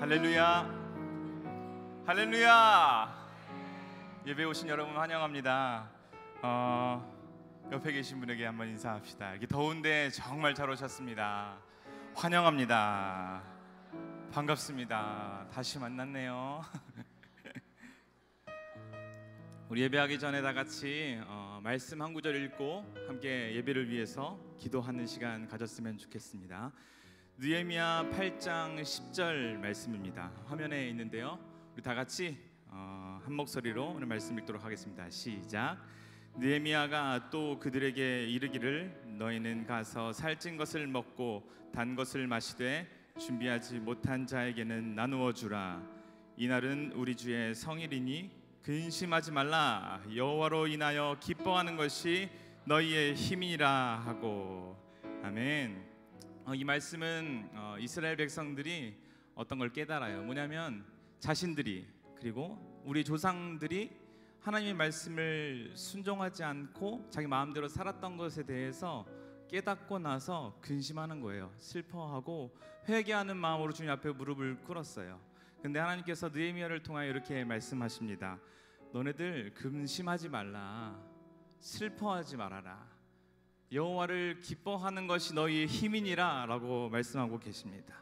할렐루야, 할렐루야. 예배 오신 여러분 환영합니다. 옆에 계신 분에게 한번 인사합시다. 이렇게 더운데 정말 잘 오셨습니다. 환영합니다. 반갑습니다. 다시 만났네요. 우리 예배하기 전에 다 같이 말씀 한 구절 읽고 함께 예배를 위해서 기도하는 시간 가졌으면 좋겠습니다. 느헤미야 8장 10절 말씀입니다. 화면에 있는데요, 우리 다 같이 한 목소리로 오늘 말씀 읽도록 하겠습니다. 시작. 느헤미야가 또 그들에게 이르기를 너희는 가서 살찐 것을 먹고 단 것을 마시되 준비하지 못한 자에게는 나누어 주라. 이날은 우리 주의 성일이니 근심하지 말라. 여호와로 인하여 기뻐하는 것이 너희의 힘이라 하고. 아멘. 이 말씀은 이스라엘 백성들이 어떤 걸 깨달아요. 뭐냐면 자신들이, 그리고 우리 조상들이 하나님의 말씀을 순종하지 않고 자기 마음대로 살았던 것에 대해서 깨닫고 나서 근심하는 거예요. 슬퍼하고 회개하는 마음으로 주님 앞에 무릎을 꿇었어요. 근데 하나님께서 느헤미야를 통하여 이렇게 말씀하십니다. 너네들 근심하지 말라. 슬퍼하지 말아라. 여호와를 기뻐하는 것이 너희의 힘이니라 라고 말씀하고 계십니다.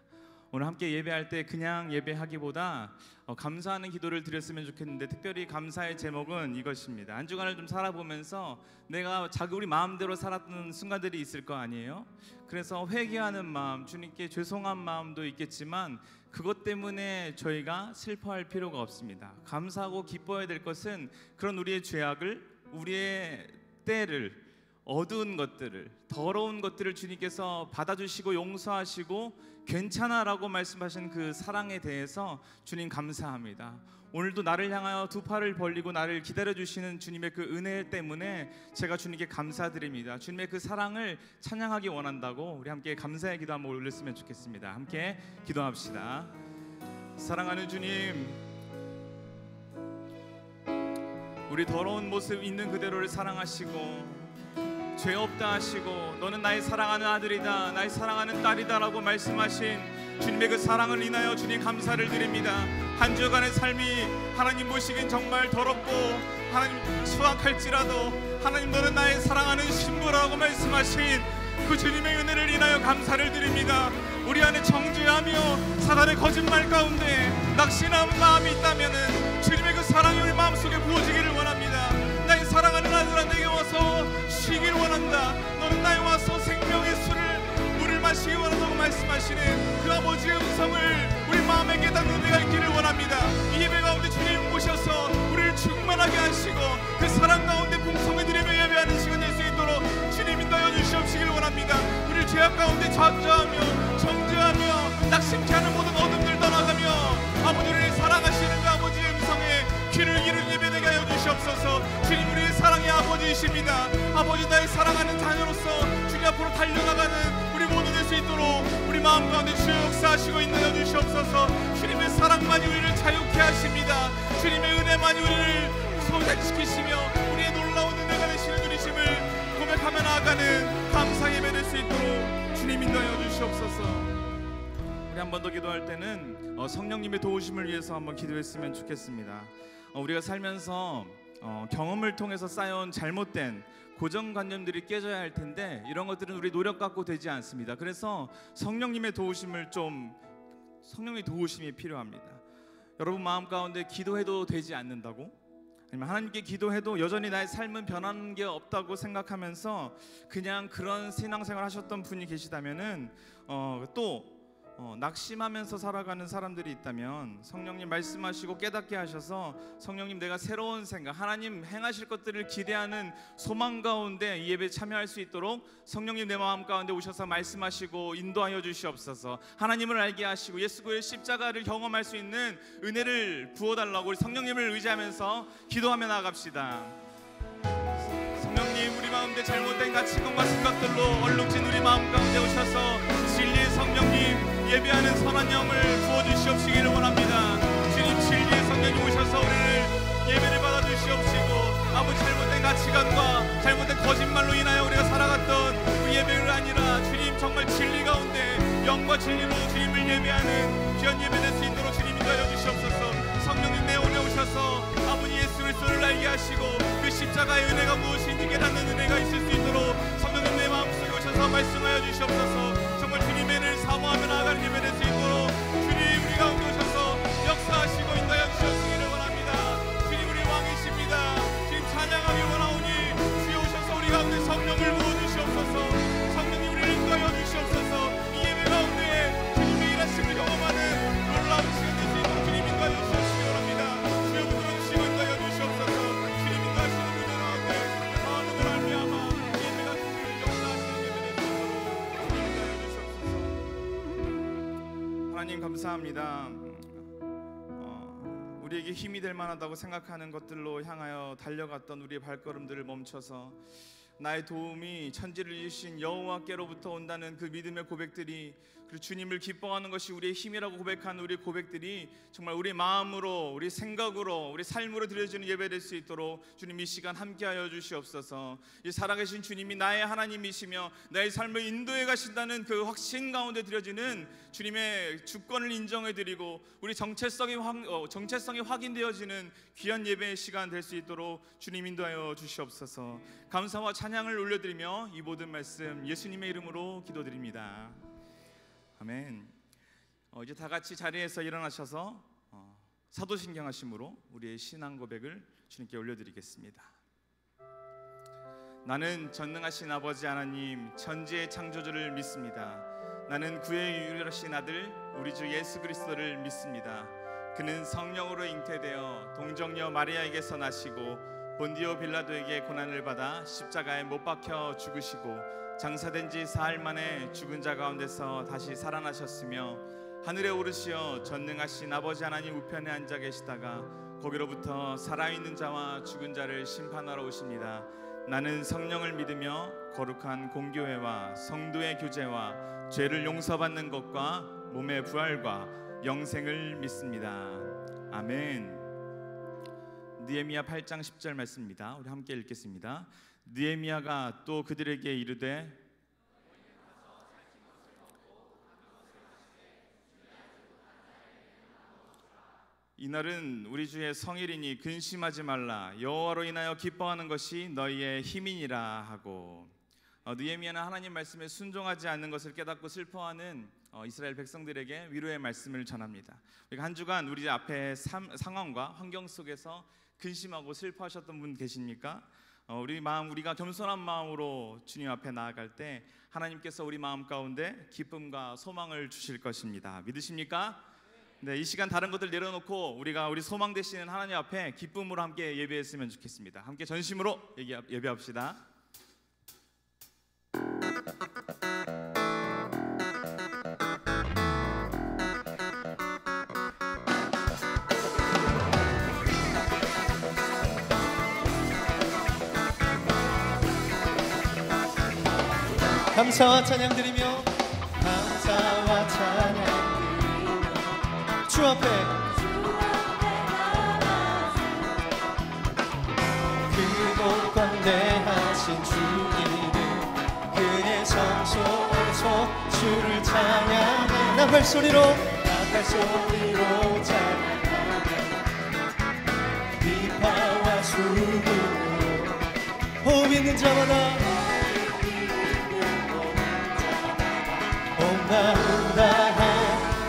오늘 함께 예배할 때 그냥 예배하기보다 감사하는 기도를 드렸으면 좋겠는데, 특별히 감사의 제목은 이것입니다. 한 주간을 좀 살아보면서 내가 우리 마음대로 살았던 순간들이 있을 거 아니에요? 그래서 회개하는 마음, 주님께 죄송한 마음도 있겠지만 그것 때문에 저희가 슬퍼할 필요가 없습니다. 감사하고 기뻐해야 될 것은 그런 우리의 죄악을, 우리의 때를, 어두운 것들을, 더러운 것들을 주님께서 받아주시고 용서하시고 괜찮아라고 말씀하신 그 사랑에 대해서 주님 감사합니다. 오늘도 나를 향하여 두 팔을 벌리고 나를 기다려주시는 주님의 그 은혜 때문에 제가 주님께 감사드립니다. 주님의 그 사랑을 찬양하기 원한다고 우리 함께 감사의 기도 한번 올렸으면 좋겠습니다. 함께 기도합시다. 사랑하는 주님, 우리 더러운 모습 있는 그대로를 사랑하시고 죄 없다 하시고 너는 나의 사랑하는 아들이다, 나의 사랑하는 딸이다 라고 말씀하신 주님의 그 사랑을 인하여 주님 감사를 드립니다. 한 주간의 삶이 하나님 보시기엔 정말 더럽고 하나님 수악할지라도 하나님 너는 나의 사랑하는 신부라고 말씀하신 그 주님의 은혜를 인하여 감사를 드립니다. 우리 안에 정죄하며 사단의 거짓말 가운데 낙심하는 마음이 있다면 주님의 그 사랑이 우리 마음속에 부어지기를 원합니다. 나의 사랑하는 아들아, 내게 와서 쉬길 원한다. 너는 나에 와서 생명의 물을 마시기 원한다고 말씀하시는 그 아버지의 음성을 우리 마음에 깨닫는 은혜가 있기를 원합니다. 이 예배 가운데 주님 오셔서 우리를 충만하게 하시고 그 사랑 가운데 풍성히 드리며 예배하는 시간 될 수 있도록 주님 인도하여 주시옵시길 원합니다. 우리를 죄악 가운데 좌절하며 정죄하며 낙심케 하는 모든 어둠들 떠나가며 아버지를 사랑하시는 그 아버지의 음성에 귀를 기울이는 예배 되게 하여 주시옵소서. 주님, 우리의 사랑의 아버지이십니다. 아버지, 나의 사랑하는 자녀로서 주님 앞으로 달려나가는 우리 모두 될 수 있도록 우리 마음 가운데 주여 역사하시고 인도하여 주시옵소서. 주님의 사랑만이 우리를 자유케 하십니다. 주님의 은혜만이 우리를 소생시키시며 우리의 놀라운 은혜가 되시는 주님을 고백하며 나아가는 감사 예배 될 수 있도록 주님 인도하여 주시옵소서. 우리 한 번 더 기도할 때는 성령님의 도우심을 위해서 한번 기도했으면 좋겠습니다. 우리가 살면서 경험을 통해서 쌓여온 잘못된 고정관념들이 깨져야 할 텐데 이런 것들은 우리 노력 갖고 되지 않습니다. 그래서 성령님의 도우심이 필요합니다. 여러분 마음 가운데 기도해도 되지 않는다고? 아니면 하나님께 기도해도 여전히 나의 삶은 변하는 게 없다고 생각하면서 그냥 그런 신앙생활 하셨던 분이 계시다면은 또 낙심하면서 살아가는 사람들이 있다면 성령님 말씀하시고 깨닫게 하셔서 성령님 내가 새로운 생각, 하나님 행하실 것들을 기대하는 소망 가운데 이 예배에 참여할 수 있도록 성령님 내 마음 가운데 오셔서 말씀하시고 인도하여 주시옵소서. 하나님을 알게 하시고 예수 그리스도의 십자가를 경험할 수 있는 은혜를 부어달라고 우리 성령님을 의지하면서 기도하며 나아갑시다. 성령님, 우리 마음에 잘못된 가치관과 생각들로 얼룩진 우리 마음 가운데 오셔서 진리의 성령님 예배하는 선한 영을 부어주시옵시기를 원합니다. 주님, 진리의 성령이 오셔서 우리를 예배를 받아주시옵시고 아버지 잘못된 가치관과 잘못된 거짓말로 인하여 우리가 살아갔던 그 예배를 아니라 주님 정말 진리 가운데 영과 진리로 주님을 예배하는 귀한 예배 될 수 있도록 인도하여 주시옵소서. 성령님 내온에 오셔서 아버지 예수 그리스도를 알게 하시고 그 십자가의 은혜가 무엇인지 깨닫는 은혜가 있을 수 있도록 성령님 내 마음속에 오셔서 말씀하여 주시옵소서. 정말 주님의 은혜를 사모하며 나아가는 예배 될 수 있도록 주님 우리 가운데 오셔서 역사하시고 인도하여 주시옵기를 원합니다. 주님 우리 왕이십니다. 주님 찬양하기 원하오니 주여 오셔서 우리 가운데 성령을 부어주시옵소서. 성령님 우리를 인도하여 주시옵소서. 이 예배 가운데 주님의 일하심을 경험하는 놀라운 시간 될 수 있도록 주님 인도하여 주시옵기를 원합니다. 주여 붙들어주시고 인도하여 주시옵소서. 주님 인도하시는 분들 가운데 마음으로 말미암아 예배가 주님을 역사하시는 예배 될 수 있도록 주님 인도하여 주시옵소서. 하나님 감사합니다. 우리에게 힘이 될 만하다고 생각하는 것들로 향하여 달려갔던 우리의 발걸음들을 멈춰서 나의 도움이 천지를 이으신 여호와께로부터 온다는 그 믿음의 고백들이, 그리고 주님을 기뻐하는 것이 우리의 힘이라고 고백하는 우리의 고백들이 정말 우리 마음으로, 우리 생각으로, 우리 삶으로 드려지는 예배 될 수 있도록 주님 이 시간 함께하여 주시옵소서. 이 살아계신 주님이 나의 하나님이시며 나의 삶을 인도해 가신다는 그 확신 가운데 드려지는 주님의 주권을 인정해드리고 우리 정체성이 확인되어지는 귀한 예배의 시간 될 수 있도록 주님 인도하여 주시옵소서. 감사와 찬양을 올려드리며 이 모든 말씀 예수님의 이름으로 기도드립니다. 아멘. 이제 다 같이 자리에서 일어나셔서 사도신경 하심으로 우리의 신앙 고백을 주님께 올려드리겠습니다. 나는 전능하신 아버지 하나님 천지의 창조주를 믿습니다. 나는 그의 유일하신 아들 우리 주 예수 그리스도를 믿습니다. 그는 성령으로 잉태되어 동정녀 마리아에게서 나시고 본디오 빌라도에게 고난을 받아 십자가에 못 박혀 죽으시고 장사된 지 사흘 만에 죽은 자 가운데서 다시 살아나셨으며 하늘에 오르시어 전능하신 아버지 하나님 우편에 앉아 계시다가 거기로부터 살아있는 자와 죽은 자를 심판하러 오십니다. 나는 성령을 믿으며 거룩한 공교회와 성도의 교제와 죄를 용서받는 것과 몸의 부활과 영생을 믿습니다. 아멘. 느헤미야 8장 10절 말씀입니다. 우리 함께 읽겠습니다. 느헤미야가 또 그들에게 이르되 이날은 우리 주의 성일이니 근심하지 말라. 여호와로 인하여 기뻐하는 것이 너희의 힘이니라 하고, 느헤미야는 하나님 말씀에 순종하지 않는 것을 깨닫고 슬퍼하는 이스라엘 백성들에게 위로의 말씀을 전합니다. 우리가 한 주간 우리 앞에 상황과 환경 속에서 근심하고 슬퍼하셨던 분 계십니까? 우리가 겸손한 마음으로 주님 앞에 나아갈 때 하나님께서 우리 마음 가운데 기쁨과 소망을 주실 것입니다. 믿으십니까? 네, 이 시간 다른 것들 내려놓고 우리 소망 되시는 하나님 앞에 기쁨으로 함께 예배했으면 좋겠습니다. 함께 전심으로 예배합시다. 감사와 찬양 드리며 감사와 찬양 드리며 주 앞에 그곳 광대하신 주 이름 그의 성소에서 주를 찬양해 나팔 소리로 찬양하며 비파와 수금으로 호흡 있는 자마다 마음 다해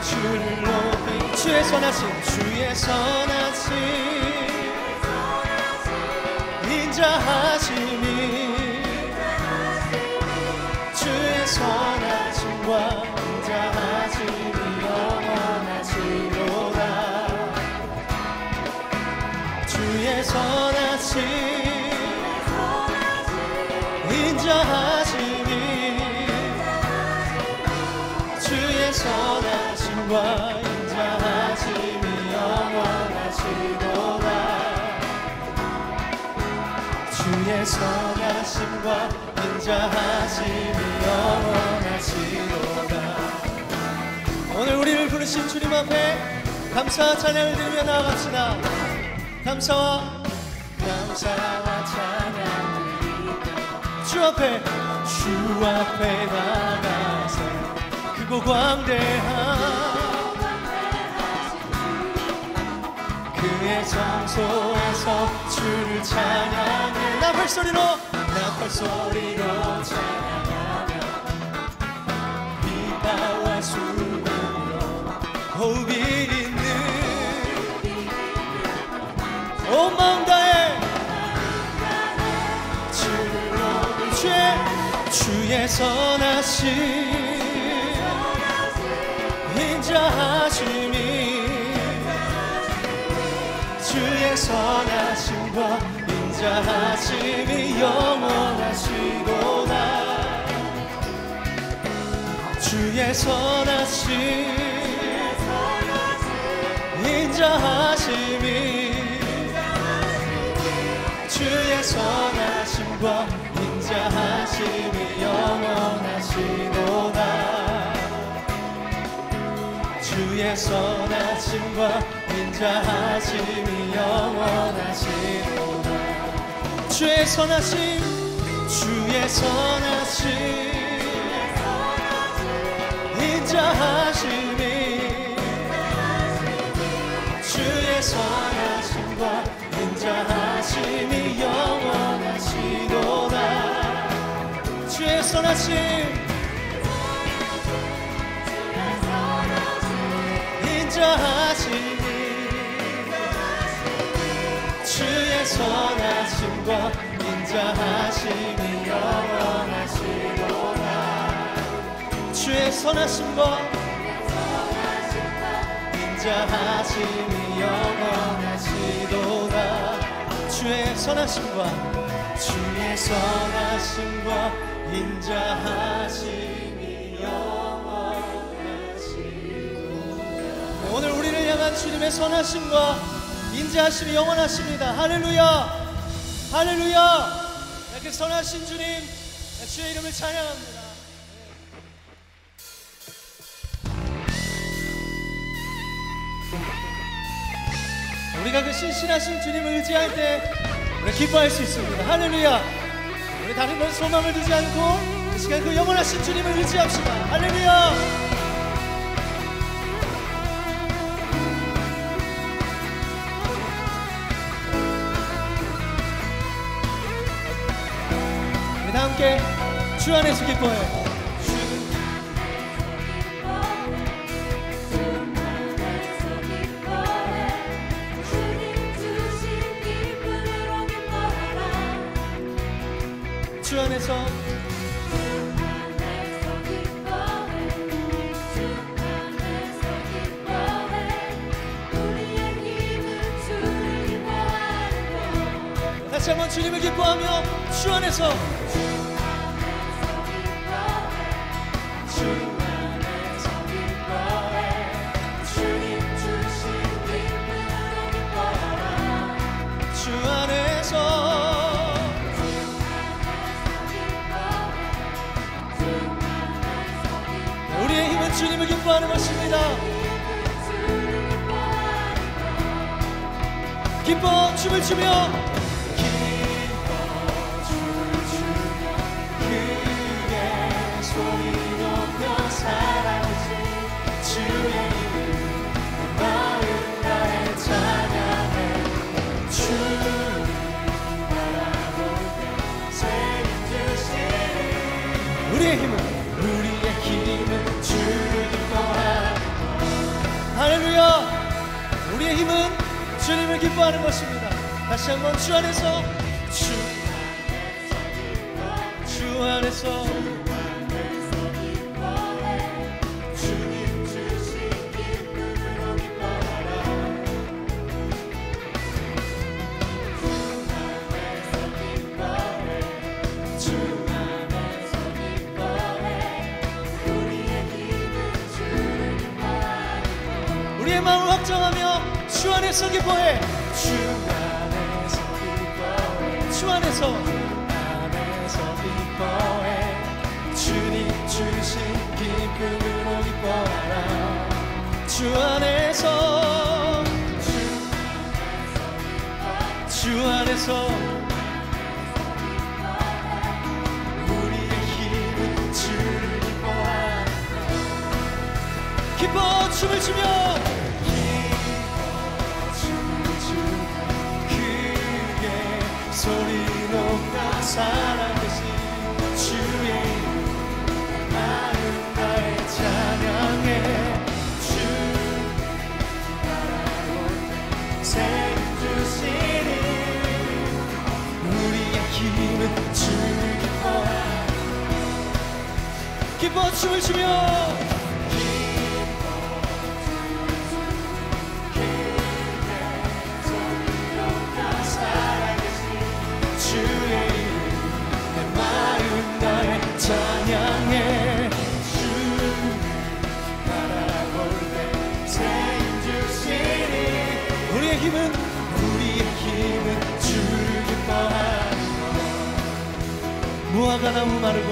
주를 높이 주의 선하심 인자하심이 주의 선하심과 인자하심이 영원하시로다. 주의 선하심 인자하심이 주의 선하심과 인자하심이 영원하시도다. 주의 선하심과 인자하심이 영원하시도다. 오늘 우리를 부르신 주님 앞에 감사와 찬양을 드리며 나아갑시다. 감사와 찬양 드리며 주 앞에 나가세 크고 광대한 이름을 찬양해 나팔소리로 찬양하며 비바와 수금으로 호흡이 있는 온 마음 다해 주의 선하심 인자하심이 주의 선하심과 인자하심이 영원하시도다 주의 선하심 인자하심이 주의 선하심과 인자하심이 영원하시도다 주의 선하심과 인자하심이 영원하시도다 주의 선하심 주의 선하심 인자하심이 주의 선하심과 인자하심이 영원하시도다 주의 선하심 인자하심이 주의 선하심과 인자하심이 영원하시도다 주의 선하심과 인자하심이 영원하시도다 주의 선하심과 인자하심이 영원하시도다 오늘 우리를 향한 주님의 선하심과 인자하심이 영원하십니다. 할렐루야 할렐루야 이렇게 선하신 주님 주의 이름을 찬양합니다. 우리가 그 신실하신 주님을 의지할 때 우리 기뻐할 수 있습니다. 할렐루야 우리 다른 건 소망을 두지 않고 이 시간 그 영원하신 주님을 의지합시다. 할렐루야 우리 다 함께 주 안에서 기뻐해 주 안에서 다시 한번 주님을 기뻐하며 주 안에서 주님을 기뻐하는 것입니다. 기뻐 춤을 추며 크게 소리 높여 사랑하시 주의 이름 마음 다해 찬양해 주님 바라볼 때 책임지시니 우리의 힘은 주를 기뻐하는 할렐루야 우리의 힘은 주님을 기뻐하는 것입니다. 다시 한번 주 안에서 주 안에서 주님 주신 기쁨으로 기뻐하라 주 안에서 기뻐해 우리의 힘은 주를 기뻐하는 우리의 마음을 확정하며 주 안에서 기뻐해 주 안에서 기뻐해 주 안에서 기뻐해 주님 주신 기쁨으로 기뻐하라 주 안에서 주 안에서 우리의 힘은 주를 기뻐하라 기뻐 춤을 추며 살아계신 주의 이름 마음 다해 찬양해 주 새 힘 주시니 우리의 힘은 주를 기뻐 춤을 추며 주의 이름 내 마음 다해 찬양해 주 바라볼 때 새 힘 주시니 우리의 힘은 주를 기뻐하는 것 무화과 나무 마르고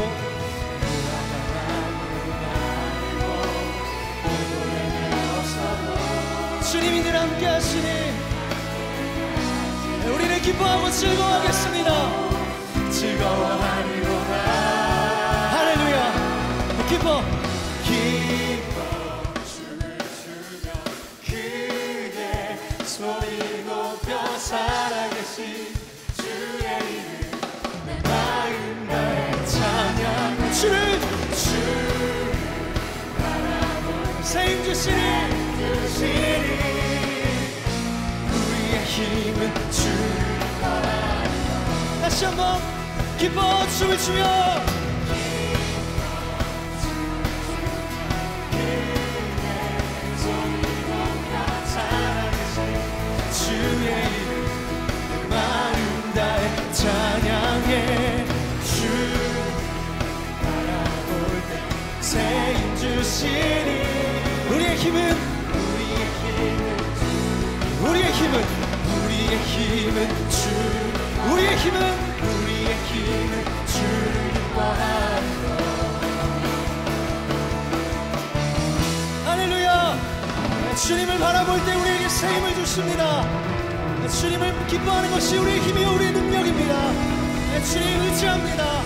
주님이 늘 함께 하시니 우리는 기뻐하고 즐거워하겠습니다. 즐거워하리로다 할렐루야 기뻐 춤을 추며 크게 소리 높여 살아계신 주의 이름 내 마음 다해 찬양 주를 바라보는 새 힘 주시니 우리의 힘은 주를 바라보는 다시 한번 기뻐 춤을 추며 주의 이름 내 마음 다해 찬양해 주 바라볼 때 새 힘 주시니 우리의 힘은 주 우리의 힘은 주를 기뻐하는 것 할렐루야 주님을 바라볼 때 우리에게 새 힘을 주십니다. 주님을 기뻐하는 것이 우리의 힘이요 우리의 능력입니다. 주님 의지합니다.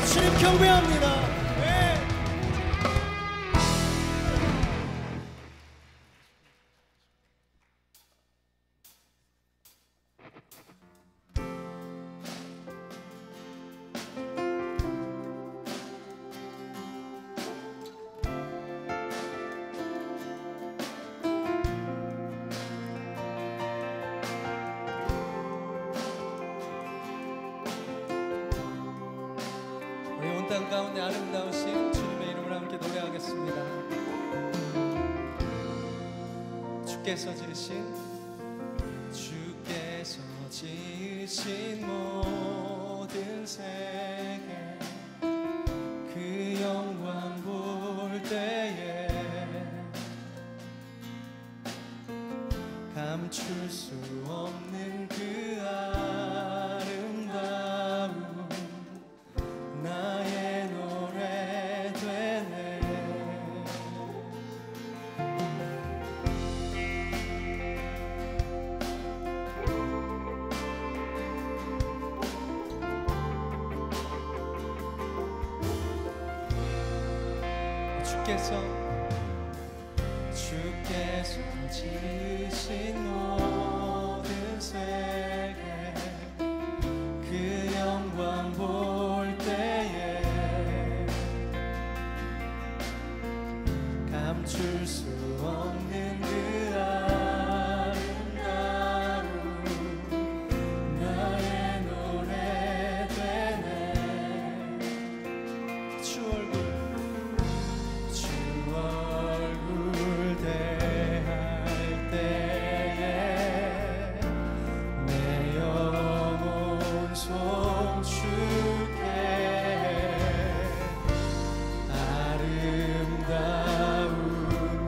주님 경배합니다. 땅 가운데 아름다우신 주님의 이름을 함께 노래하겠습니다. 주께서 지으신 모든 세계 그 영광 볼 때에 감출 수 없는 그 아름다움 나의 노래 되네. 주께서 지으신 모든 세계 그 영광 볼 때에 감출 수 없는 그 아름다움 나의 노래 되네. 주 얼굴 대할 때에 내 영혼 송축해 아름다운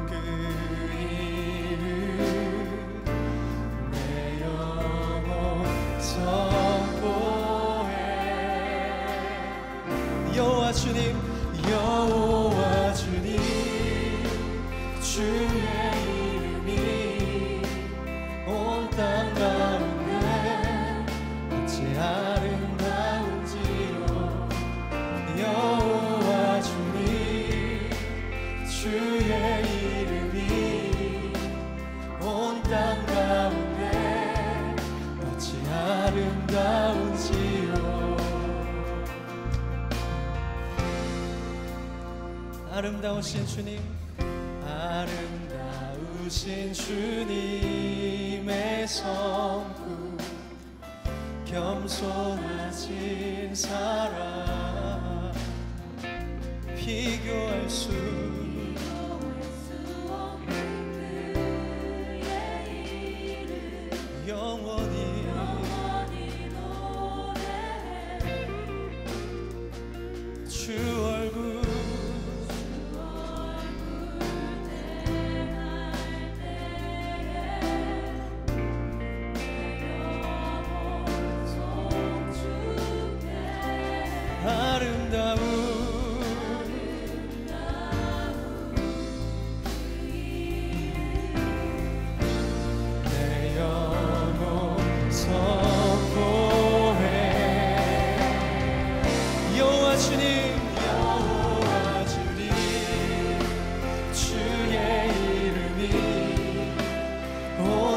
그 아름다우신 주님, 아름다우신 주님의 성품, 겸손하신 사랑, 비교할 수 없는 그의 이름, 영원히 노래해. 주 얼굴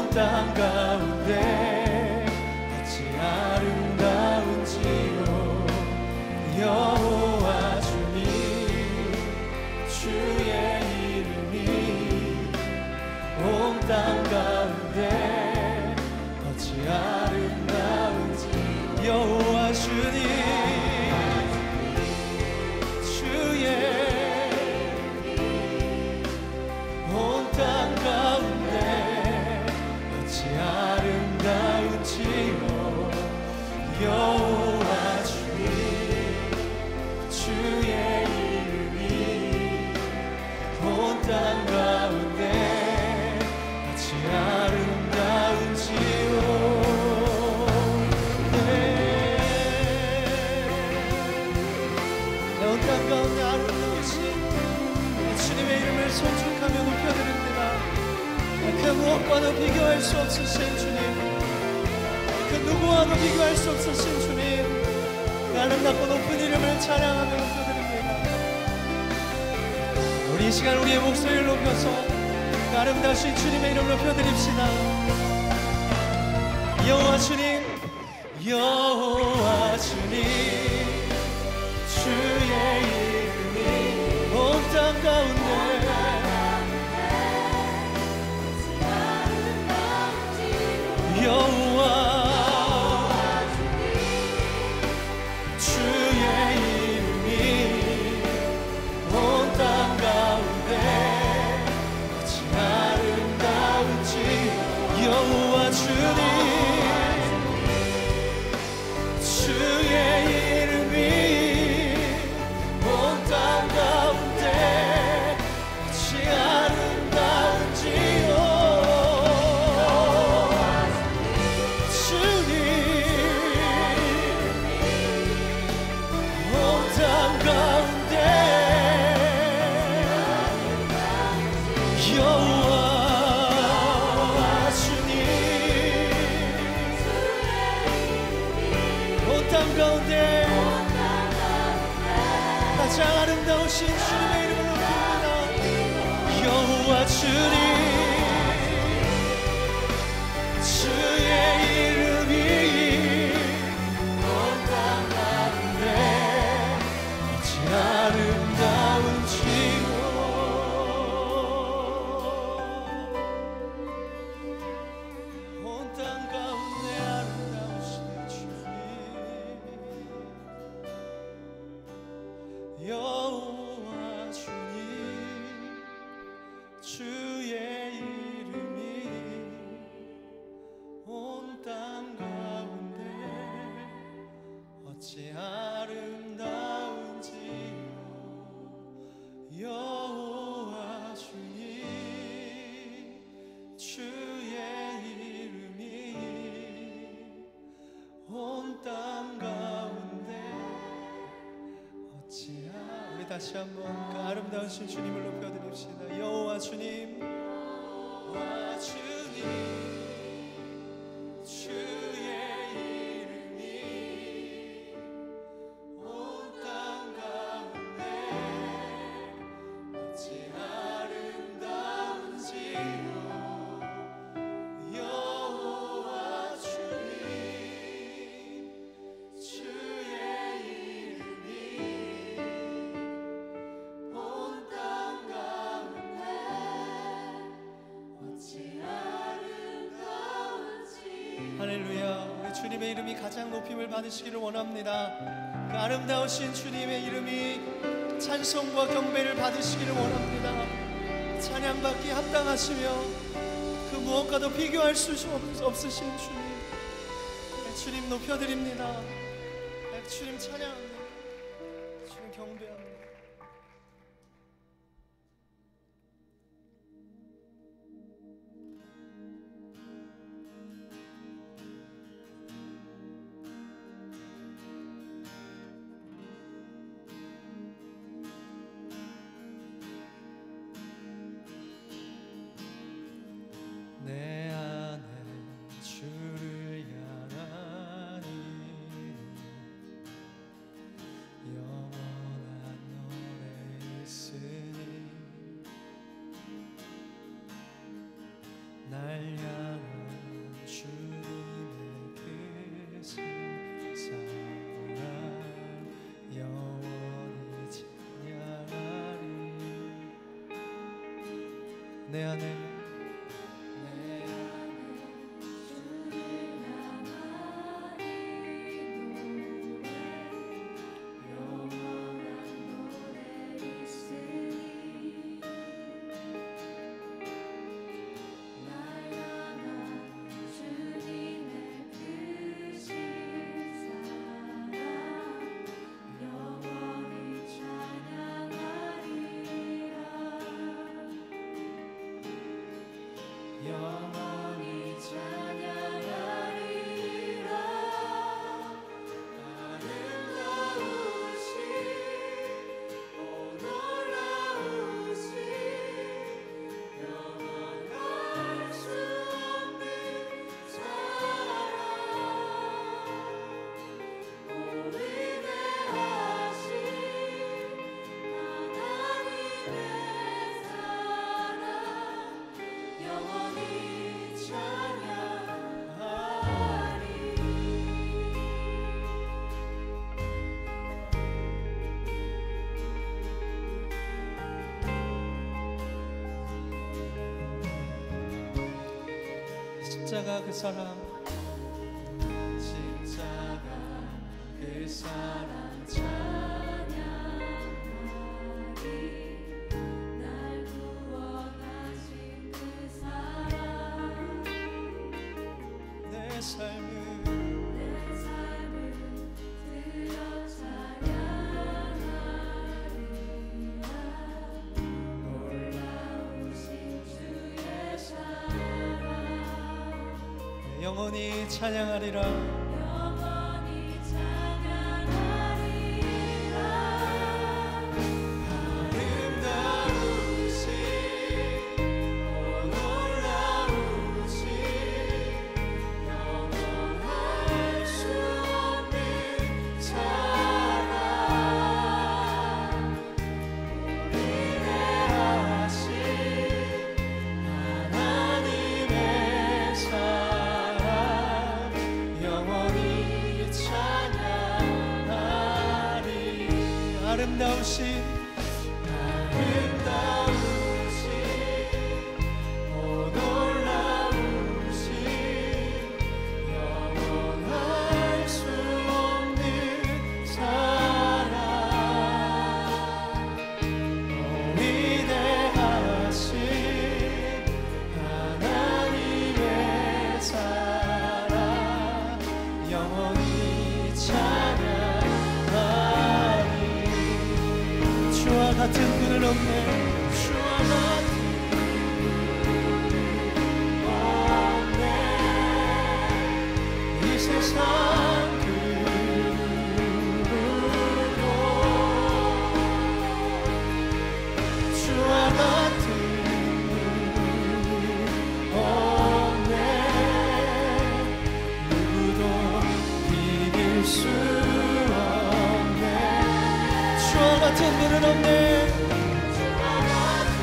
땅 가운데 어찌 아름다운지요. 여호와 주님, 주의 이름이 온 땅 가운데 어찌 아름다운지. 여호와 주님, 주의 온 땅 가운데 아름다운지요. 여호와 주님, 주의 이름이 온 땅 가운데 어찌 아름다운지요. 온 땅 가운데 아름다우신 주님의 이름을 송축하며 높여드립니다. 그 무엇과도 비교할 수 없으신 주님, 그 누구와도 비교할 수 없으신 주님, 그 아름답고 높은 이름을 찬양하며 높여드립니다. 우리 이 시간 우리의 목소리를 높여서 그 아름다우신 주님의 이름을 높여드립시다. 여호와 주님, 여호와 주님, 주의 이름이 온 땅 가운데 여호와 주의 이름이 온 땅 가운데 어찌 아름다운지. 여호와 주님, 주의 이름이 온 땅 가운데 어찌 아름다운지요. 가장 아름다우신 주님의 이름을 높입니다. 여호와 주님, 주의 이름이 온 땅 가운데 어찌 아름다운지요. 온 땅 가운데 아름다우신 여호와 주님, 주의 이름이 온 땅 가운데 어찌 아름다운지요. 여호와 주님, 주의 이름이 온 땅 가운데 우리 다시 한번 그 아름다우신 주님을 높여드립시다. 여호와 주님, 여호와 주님, 주의 이름이 온 땅 가운데 어찌 아름다운지요. 여호와 주님, 주의 이름이 온 땅 주님의 이름이 가장 높임을 받으시기를 원합니다. 그 아름다우신 주님의 이름이 찬송과 경배를 받으시기를 원합니다. 찬양받기 합당하시며 그 무엇과도 비교할 수 없으신 주님, 주님 높여드립니다. 주님 찬양합니다. 주님 경배합니다. 내 안에 주를 향하니 영원한 노래 있으니 날 향한 주님의 그 사랑 영원히 찬양하리. 내 안에 영원히 찬양하리라. 아름다우신 오 놀라우신 영원할 수 없는 사랑 오 위대하신 하나님의 사랑 영원히 찬양하리. 십자가 그 사랑, 십자가 그 사랑 찬양하리. 날 구원하신 그 사랑 내 삶을 들여 찬양하리라. 놀라우신 주의 사랑 영원히 찬양하리라. 영원히 찬양하리라. 아름다우신 오 놀라우신 영원할 수 없는 사랑 위대하신 하나님의 사랑 영원히 찬양하리. 아름다우신 오 놀라우신 영원할 수 없는 사랑 오 위대하신 하나님의 사랑 영원히 찬양하리. 주와 같은 분은 없네. 주와 같은 없네. 이 세상 그 누구도 주와 같은 없네. 누구도 이길 수 없네. 주와 같은 분은 없네. 주와 같은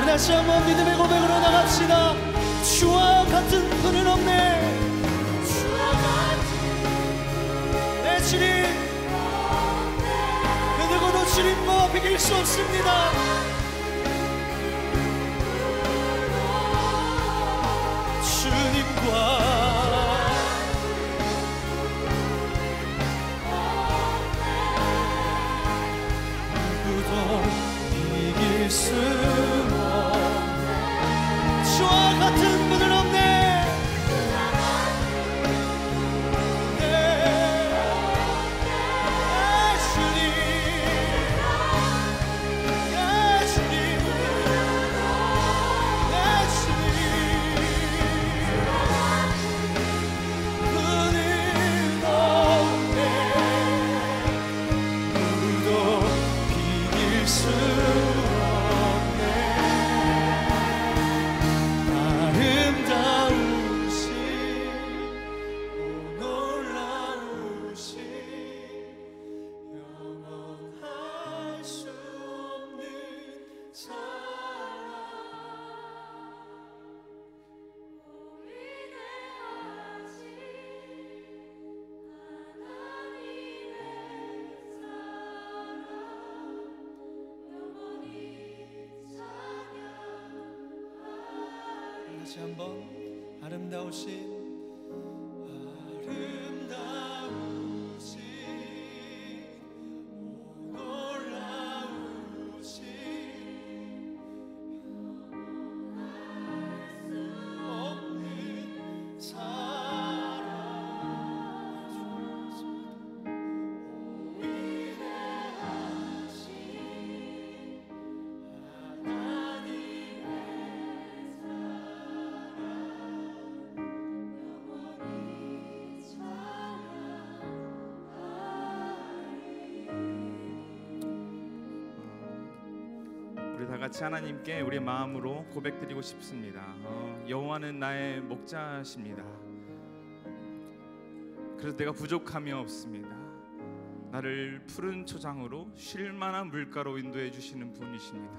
다시 한번 믿음의 고백으로 나갑시다. 주와 같은 분은 없네. 내 주님, 그 누구도 주님과 비길 수 없습니다. 주님과 이길 수 없네. 주와 같은 분은 없네. 내 주님, 내 주님, 내 주님, 분은 없네. 누구도 비길 수 다시 한번 아름다우신 놀라우신 없는 사랑 우리 다 같이 하나님께 우리의 마음으로 고백드리고 싶습니다. 여호와는 나의 목자십니다. 그래서 내가 부족함이 없습니다. 나를 푸른 초장으로 쉴 만한 물가로 인도해 주시는 분이십니다.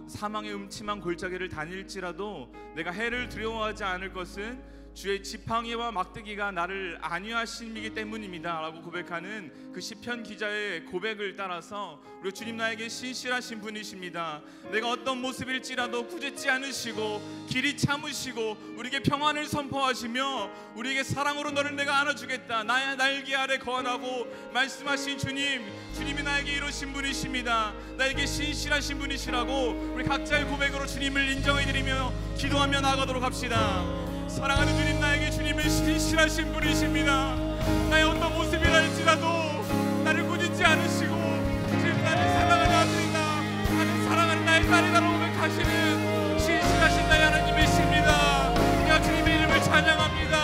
사망의 음침한 골짜기를 다닐지라도 내가 해를 두려워하지 않을 것은 주의 지팡이와 막대기가 나를 안위하심이기 때문입니다 라고 고백하는 그 시편 기자의 고백을 따라서 우리 주님 나에게 신실하신 분이십니다. 내가 어떤 모습일지라도 꾸짖지 않으시고 길이 참으시고 우리에게 평안을 선포하시며 우리에게 사랑으로 너를 내가 안아주겠다 나의 날개 아래 거하라고 말씀하신 주님이 나에게 이루신 분이십니다. 나에게 신실하신 분이시라고 우리 각자의 고백으로 주님을 인정해드리며 기도하며 나아가도록 합시다. 사랑하는 주님, 나에게 주님은 신실하신 분이십니다. 나의 어떤 모습이랄지라도 나를 꾸짖지 않으시고 주님 나를 사랑하는 아들이다 나를 사랑하는 나의 딸이다라고 고백하시는 신실하신 나의 하나님이십니다. 내가 주님의 이름을 찬양합니다.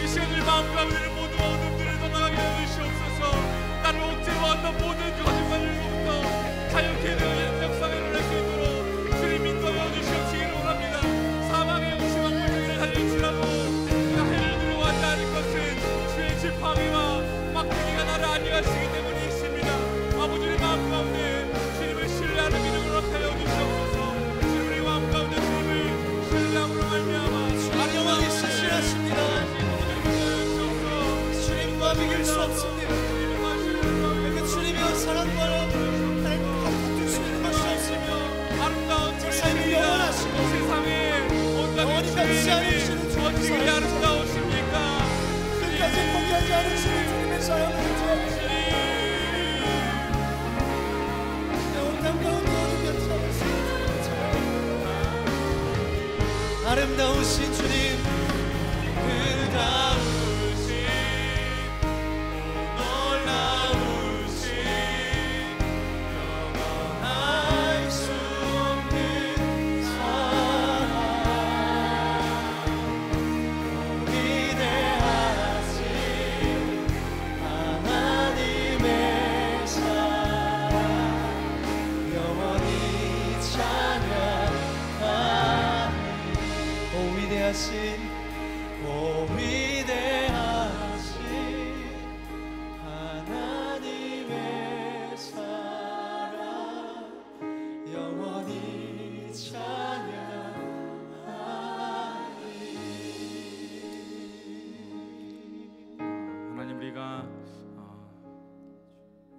이 시간을 마음 가운데를 모두와 어둠들을 떠나가게 해주시옵소서. 나를 억제로 어떤 모든 거짓말로부터 자유케 되는 역사를 일어날 수 있도록 주님 인도하여 주시옵시기를 원합니다. 사망의 음침한 골짜기를 달릴지라도 내가 해를 두려워하지 않을 것은 주의 지팡이와 막대기가 나를 안위하시기 때문이십니다. 아버지의 마음 가운데 주님을 신뢰하는 믿음으로 하여 주시옵소서. 주님의 마음 가운데 주님을 신뢰함으로 말미암아 주님이 신실하십니다. 주님과 비길 수 없습니다. 그 주님의 사랑과 하나님 바꿀 수 있는 것이 없으며 아름다운 삶이 영원하시고 세상에 온갖 주님이 어찌 아름다우십니까? 끝까지 포기하지 않으시는 주님의 사랑을 주옵시니 내 온당 가운데 어디 곁에 있습니다. 아름다우신 주님, 그다우신 놀라우신 영원할 수 없는 사랑 위대하신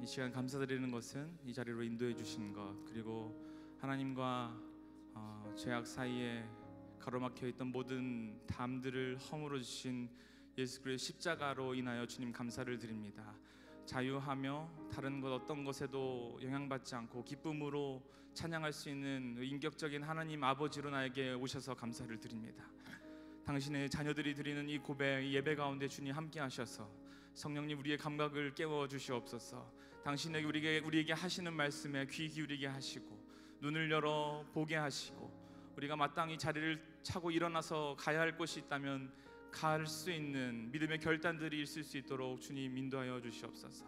시간 감사드리는 것은 이 자리로 인도해 주신 것, 그리고 하나님과 죄악 사이에 가로막혀 있던 모든 담들을 허물어 주신 예수 그리스도의 십자가로 인하여 주님 감사를 드립니다. 자유하며 다른 것 어떤 것에도 영향받지 않고 기쁨으로 찬양할 수 있는 인격적인 하나님 아버지로 나에게 오셔서 감사를 드립니다. 당신의 자녀들이 드리는 이 고백, 이 예배 가운데 주님 함께 하셔서 성령님 우리의 감각을 깨워 주시옵소서. 당신에게 우리에게 하시는 말씀에 귀 기울이게 하시고 눈을 열어 보게 하시고 우리가 마땅히 자리를 차고 일어나서 가야 할 곳이 있다면 갈 수 있는 믿음의 결단들이 있을 수 있도록 주님 인도하여 주시옵소서.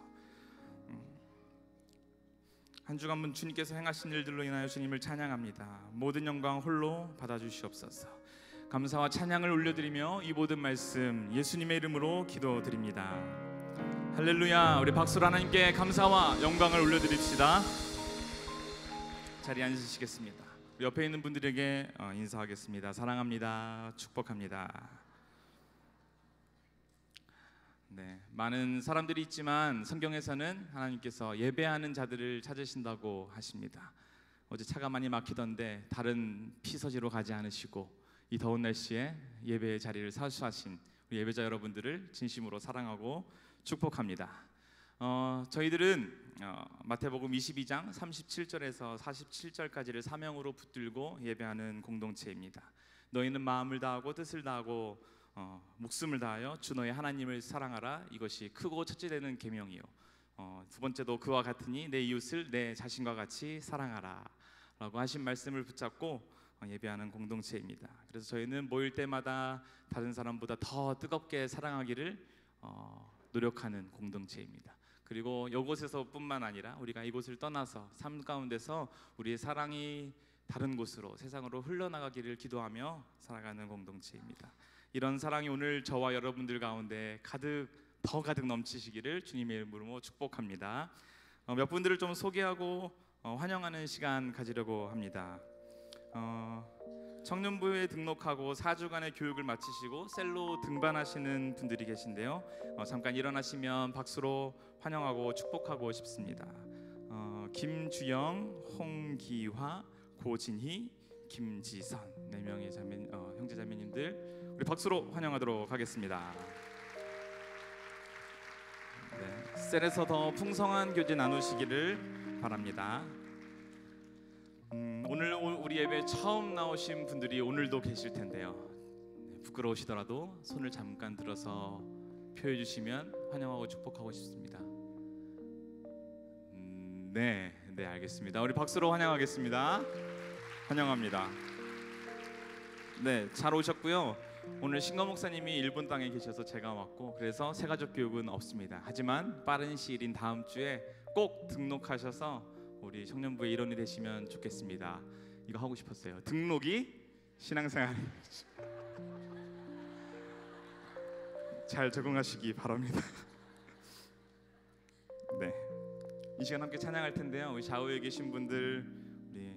한 주간 주님께서 행하신 일들로 인하여 주님을 찬양합니다. 모든 영광 홀로 받아주시옵소서. 감사와 찬양을 올려드리며 이 모든 말씀 예수님의 이름으로 기도드립니다. 할렐루야. 우리 박수로 하나님께 감사와 영광을 올려드립시다. 자리에 앉으시겠습니다. 옆에 있는 분들에게 인사하겠습니다. 사랑합니다. 축복합니다. 네, 많은 사람들이 있지만 성경에서는 하나님께서 예배하는 자들을 찾으신다고 하십니다. 어제 차가 많이 막히던데 다른 피서지로 가지 않으시고 이 더운 날씨에 예배의 자리를 사수하신 우리 예배자 여러분들을 진심으로 사랑하고 축복합니다. 저희들은 마태복음 22장 37절에서 47절까지를 사명으로 붙들고 예배하는 공동체입니다. 너희는 마음을 다하고 뜻을 다하고 목숨을 다하여 주 너의 하나님을 사랑하라. 이것이 크고 첫째 되는 계명이요. 두 번째도 그와 같으니 내 이웃을 내 자신과 같이 사랑하라 라고 하신 말씀을 붙잡고 예배하는 공동체입니다. 그래서 저희는 모일 때마다 다른 사람보다 더 뜨겁게 사랑하기를 노력하는 공동체입니다. 그리고 이곳에서 뿐만 아니라 우리가 이곳을 떠나서 삶 가운데서 우리의 사랑이 다른 곳으로 세상으로 흘러나가기를 기도하며 살아가는 공동체입니다. 이런 사랑이 오늘 저와 여러분들 가운데 더 가득 넘치시기를 주님의 이름으로 축복합니다. 몇 분들을 좀 소개하고 환영하는 시간 가지려고 합니다. 청년부에 등록하고 4주간의 교육을 마치시고 셀로 등반하시는 분들이 계신데요. 잠깐 일어나시면 박수로 환영하고 축복하고 싶습니다. 김주영, 홍기화, 고진희, 김지선 4명의 형제 자매님들 우리 박수로 환영하도록 하겠습니다. 네, 셀에서 더 풍성한 교제 나누시기를 바랍니다. 오늘 우리 예배 처음 나오신 분들이 오늘도 계실 텐데요. 부끄러우시더라도 손을 잠깐 들어서 표해 주시면 환영하고 축복하고 싶습니다. 네, 알겠습니다. 우리 박수로 환영하겠습니다. 환영합니다. 네, 잘 오셨고요. 오늘 신거 목사님이 일본 땅에 계셔서 제가 왔고 그래서 새가족 교육은 없습니다. 하지만 빠른 시일인 다음 주에 꼭 등록하셔서 우리 청년부의 일원이 되시면 좋겠습니다. 이거 하고 싶었어요. 등록이 신앙생활. 잘 적응하시기 바랍니다. 네, 이 시간 함께 찬양할 텐데요. 우리 좌우에 계신 분들 우리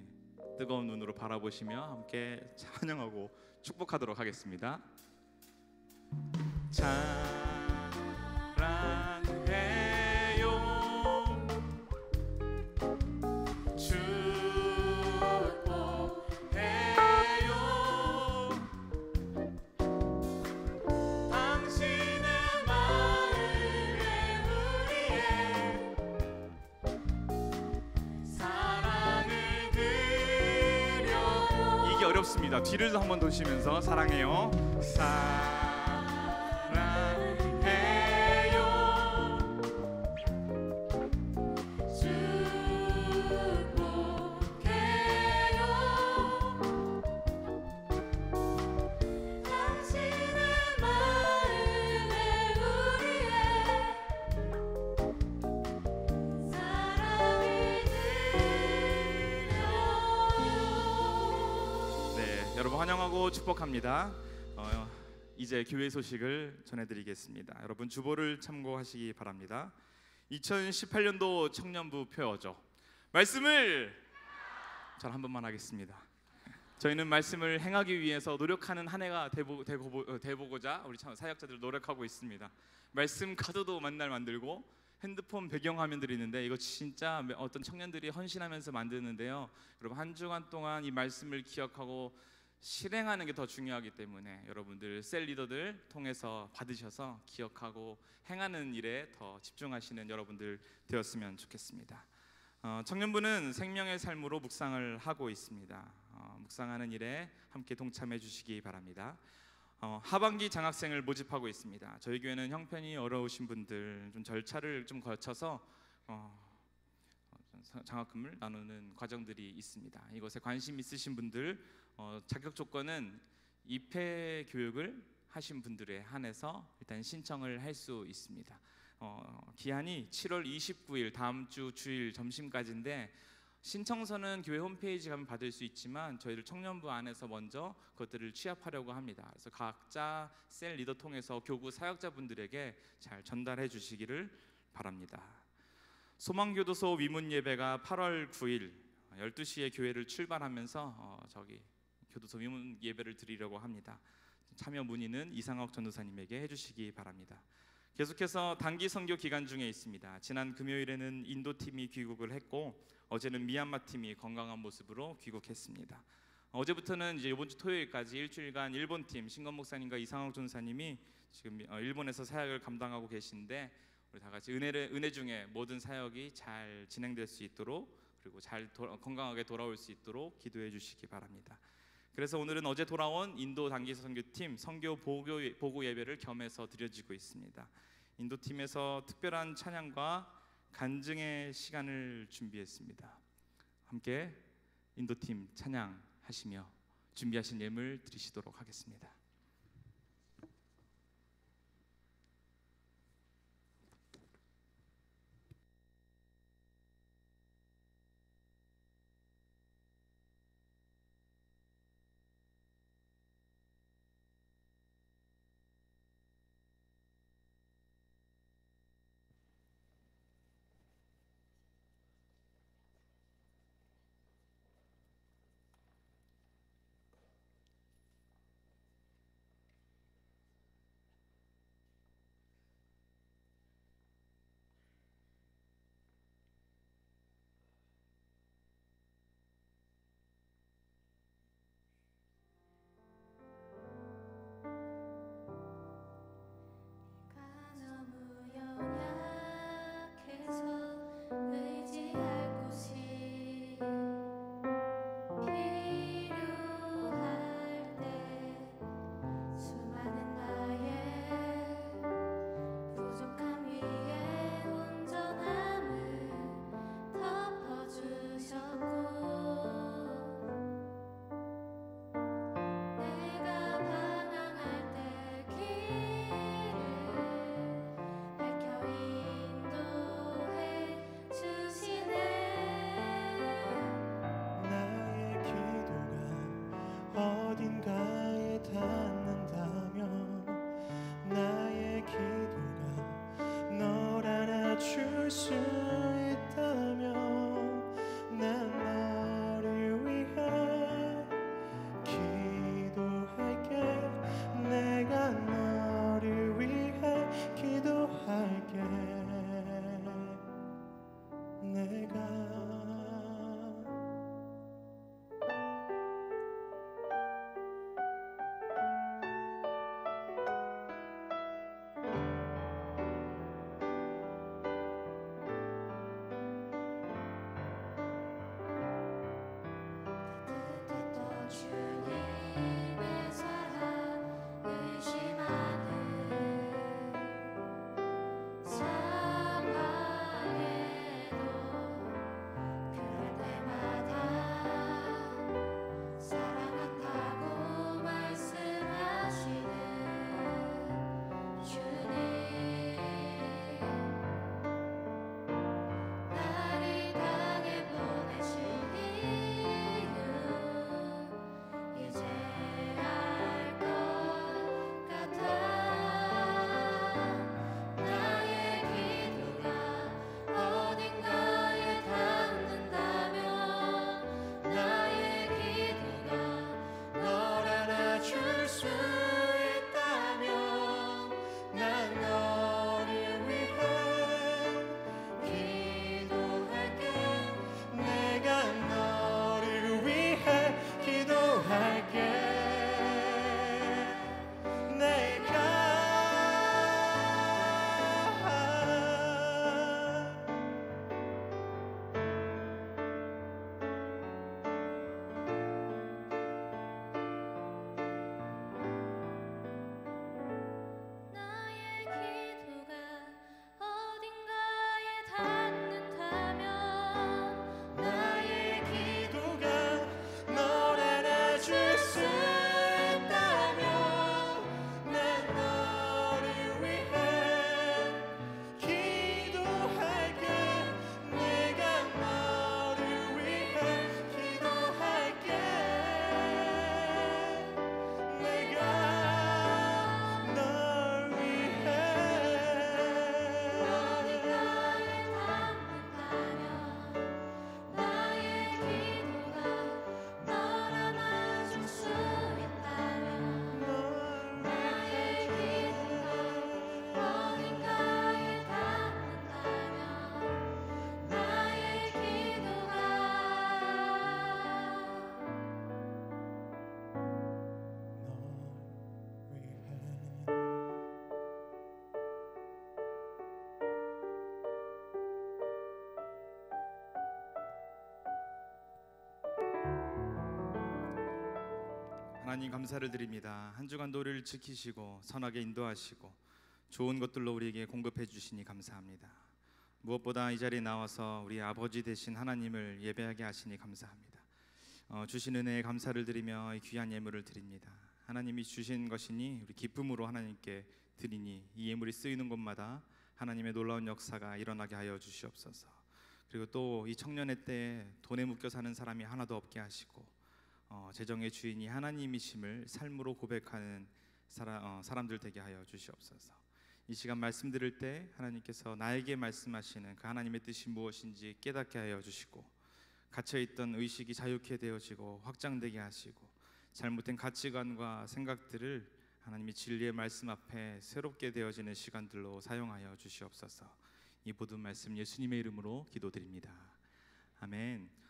뜨거운 눈으로 바라보시며 함께 찬양하고 축복하도록 하겠습니다. 사랑해요 축복해요 당신의 마음에 우리의 사랑을 드려요. 이게 어렵습니다. 뒤를 한번 도시면서 사랑해요. 여러분 환영하고 축복합니다. 이제 교회 소식을 전해드리겠습니다. 여러분 주보를 참고하시기 바랍니다. 2018년도 청년부 표어죠. 말씀을 잘 한 번만 하겠습니다. 저희는 말씀을 행하기 위해서 노력하는 한 해가 되보고자 우리 사역자들 노력하고 있습니다. 말씀 카드도 만들고 핸드폰 배경화면들이 있는데 이거 진짜 어떤 청년들이 헌신하면서 만드는데요. 여러분 한 주간 동안 이 말씀을 기억하고 실행하는 게 더 중요하기 때문에 여러분들 셀 리더들 통해서 받으셔서 기억하고 행하는 일에 더 집중하시는 여러분들 되었으면 좋겠습니다. 청년부는 생명의 삶으로 묵상을 하고 있습니다. 묵상하는 일에 함께 동참해 주시기 바랍니다. 하반기 장학생을 모집하고 있습니다. 저희 교회는 형편이 어려우신 분들 좀 절차를 좀 거쳐서 장학금을 나누는 과정들이 있습니다. 이것에 관심 있으신 분들 자격 조건은 입회 교육을 하신 분들에 한해서 일단 신청을 할 수 있습니다. 기한이 7월 29일 다음 주 주일 점심까지인데 신청서는 교회 홈페이지 가면 받을 수 있지만 저희들 청년부 안에서 먼저 그것들을 취합하려고 합니다. 그래서 각자 셀 리더 통해서 교구 사역자분들에게 잘 전달해 주시기를 바랍니다. 소망교도소 위문 예배가 8월 9일 12시에 교회를 출발하면서 저기 교도소 위문 예배를 드리려고 합니다. 참여 문의는 이상학 전도사님에게 해주시기 바랍니다. 계속해서 단기 선교 기간 중에 있습니다. 지난 금요일에는 인도팀이 귀국을 했고 어제는 미얀마 팀이 건강한 모습으로 귀국했습니다. 어제부터는 이제 이번 주 토요일까지 일주일간 일본 팀 신건 목사님과 이상학 전도사님이 지금 일본에서 사역을 감당하고 계신데 우리 다 같이 은혜 중에 모든 사역이 잘 진행될 수 있도록 그리고 잘 건강하게 돌아올 수 있도록 기도해 주시기 바랍니다. 그래서 오늘은 어제 돌아온 인도 단기 선교팀 선교 보고 예배를 겸해서 드려지고 있습니다. 인도팀에서 특별한 찬양과 간증의 시간을 준비했습니다. 함께 인도팀 찬양하시며 준비하신 예물 드리시도록 하겠습니다. 하나님 감사를 드립니다. 한 주간도 우리를 지키시고 선하게 인도하시고 좋은 것들로 우리에게 공급해 주시니 감사합니다. 무엇보다 이 자리에 나와서 우리 아버지 되신 하나님을 예배하게 하시니 감사합니다. 주신 은혜에 감사를 드리며 이 귀한 예물을 드립니다. 하나님이 주신 것이니 우리 기쁨으로 하나님께 드리니 이 예물이 쓰이는 곳마다 하나님의 놀라운 역사가 일어나게 하여 주시옵소서. 그리고 또 이 청년의 때에 돈에 묶여 사는 사람이 하나도 없게 하시고 재정의 주인이 하나님이심을 삶으로 고백하는 사람들 되게 하여 주시옵소서. 이 시간 말씀 들을 때 하나님께서 나에게 말씀하시는 그 하나님의 뜻이 무엇인지 깨닫게 하여 주시고 갇혀있던 의식이 자유케 되어지고 확장되게 하시고 잘못된 가치관과 생각들을 하나님의 진리의 말씀 앞에 새롭게 되어지는 시간들로 사용하여 주시옵소서. 이 모든 말씀 예수님의 이름으로 기도드립니다. 아멘.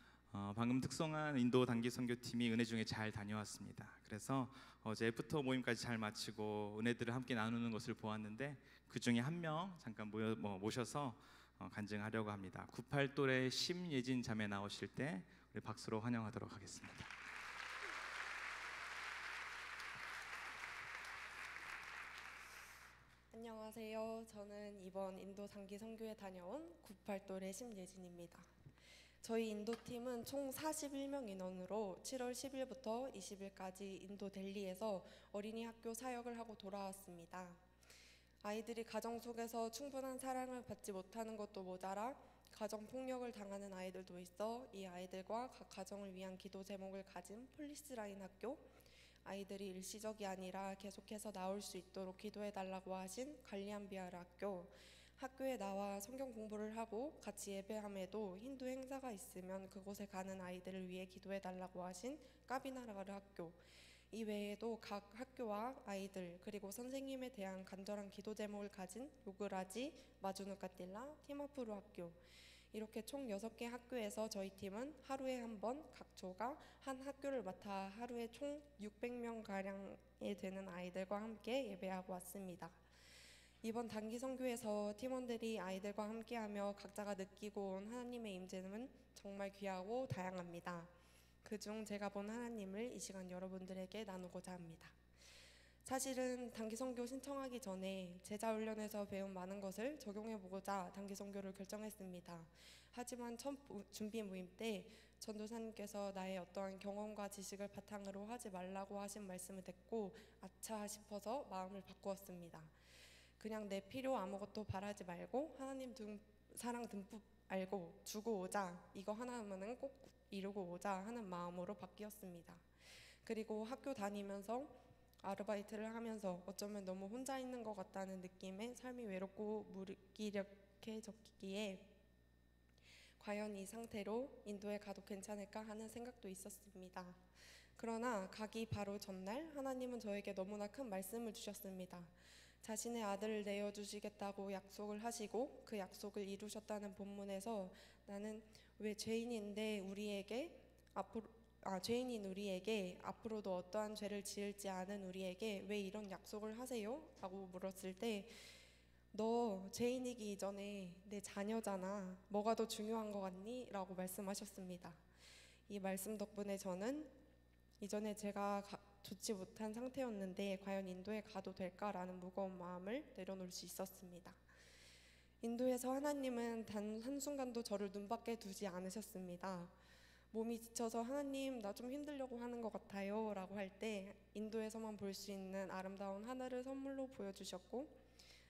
방금 특성한 인도 단기 선교팀이 은혜 중에 잘 다녀왔습니다. 그래서 어제 애프터 모임까지 잘 마치고 은혜들을 함께 나누는 것을 보았는데 그 중에 한 명 잠깐 모셔서 간증하려고 합니다. 98돌의 심예진 자매 나오실 때 우리 박수로 환영하도록 하겠습니다. 안녕하세요. 저는 이번 인도 단기 선교에 다녀온 98돌의 심예진입니다. 저희 인도팀은 총 41명 인원으로 7월 10일부터 20일까지 인도 델리에서 어린이 학교 사역을 하고 돌아왔습니다. 아이들이 가정 속에서 충분한 사랑을 받지 못하는 것도 모자라 가정폭력을 당하는 아이들도 있어 이 아이들과 각 가정을 위한 기도 제목을 가진 폴리스라인 학교, 아이들이 일시적이 아니라 계속해서 나올 수 있도록 기도해달라고 하신 갈리안비아르 학교, 학교에 나와 성경 공부를 하고 같이 예배함에도 힌두 행사가 있으면 그곳에 가는 아이들을 위해 기도해달라고 하신 까비나라르 학교, 이 외에도 각 학교와 아이들 그리고 선생님에 대한 간절한 기도 제목을 가진 요그라지, 마주누카틸라, 티마푸르 학교, 이렇게 총 6개 학교에서 저희 팀은 하루에 한 번 각 조가 한 학교를 맡아 하루에 총 600명가량에 되는 아이들과 함께 예배하고 왔습니다. 이번 단기 선교에서 팀원들이 아이들과 함께하며 각자가 느끼고 온 하나님의 임재는 정말 귀하고 다양합니다. 그중 제가 본 하나님을 이 시간 여러분들에게 나누고자 합니다. 사실은 단기 선교 신청하기 전에 제자 훈련에서 배운 많은 것을 적용해보고자 단기 선교를 결정했습니다. 하지만 첫 준비 모임 때 전도사님께서 나의 어떠한 경험과 지식을 바탕으로 하지 말라고 하신 말씀을 듣고 아차 싶어서 마음을 바꾸었습니다. 그냥 내 필요 아무것도 바라지 말고 하나님 사랑 듬뿍 알고 주고 오자, 이거 하나만은 꼭 이루고 오자 하는 마음으로 바뀌었습니다. 그리고 학교 다니면서 아르바이트를 하면서 어쩌면 너무 혼자 있는 것 같다는 느낌에 삶이 외롭고 무기력해졌기에 과연 이 상태로 인도에 가도 괜찮을까 하는 생각도 있었습니다. 그러나 가기 바로 전날 하나님은 저에게 너무나 큰 말씀을 주셨습니다. 자신의 아들을 내어주시겠다고 약속을 하시고 그 약속을 이루셨다는 본문에서 나는 왜 죄인인 우리에게 앞으로도 어떠한 죄를 지을지 아는 우리에게 왜 이런 약속을 하세요? 라고 물었을 때 너 죄인이기 이전에 내 자녀잖아. 뭐가 더 중요한 것 같니? 라고 말씀하셨습니다. 이 말씀 덕분에 저는 이전에 제가 좋지 못한 상태였는데 과연 인도에 가도 될까라는 무거운 마음을 내려놓을 수 있었습니다. 인도에서 하나님은 단 한순간도 저를 눈밖에 두지 않으셨습니다. 몸이 지쳐서 하나님 나 좀 힘들려고 하는 것 같아요 라고 할 때 인도에서만 볼 수 있는 아름다운 하늘을 선물로 보여주셨고,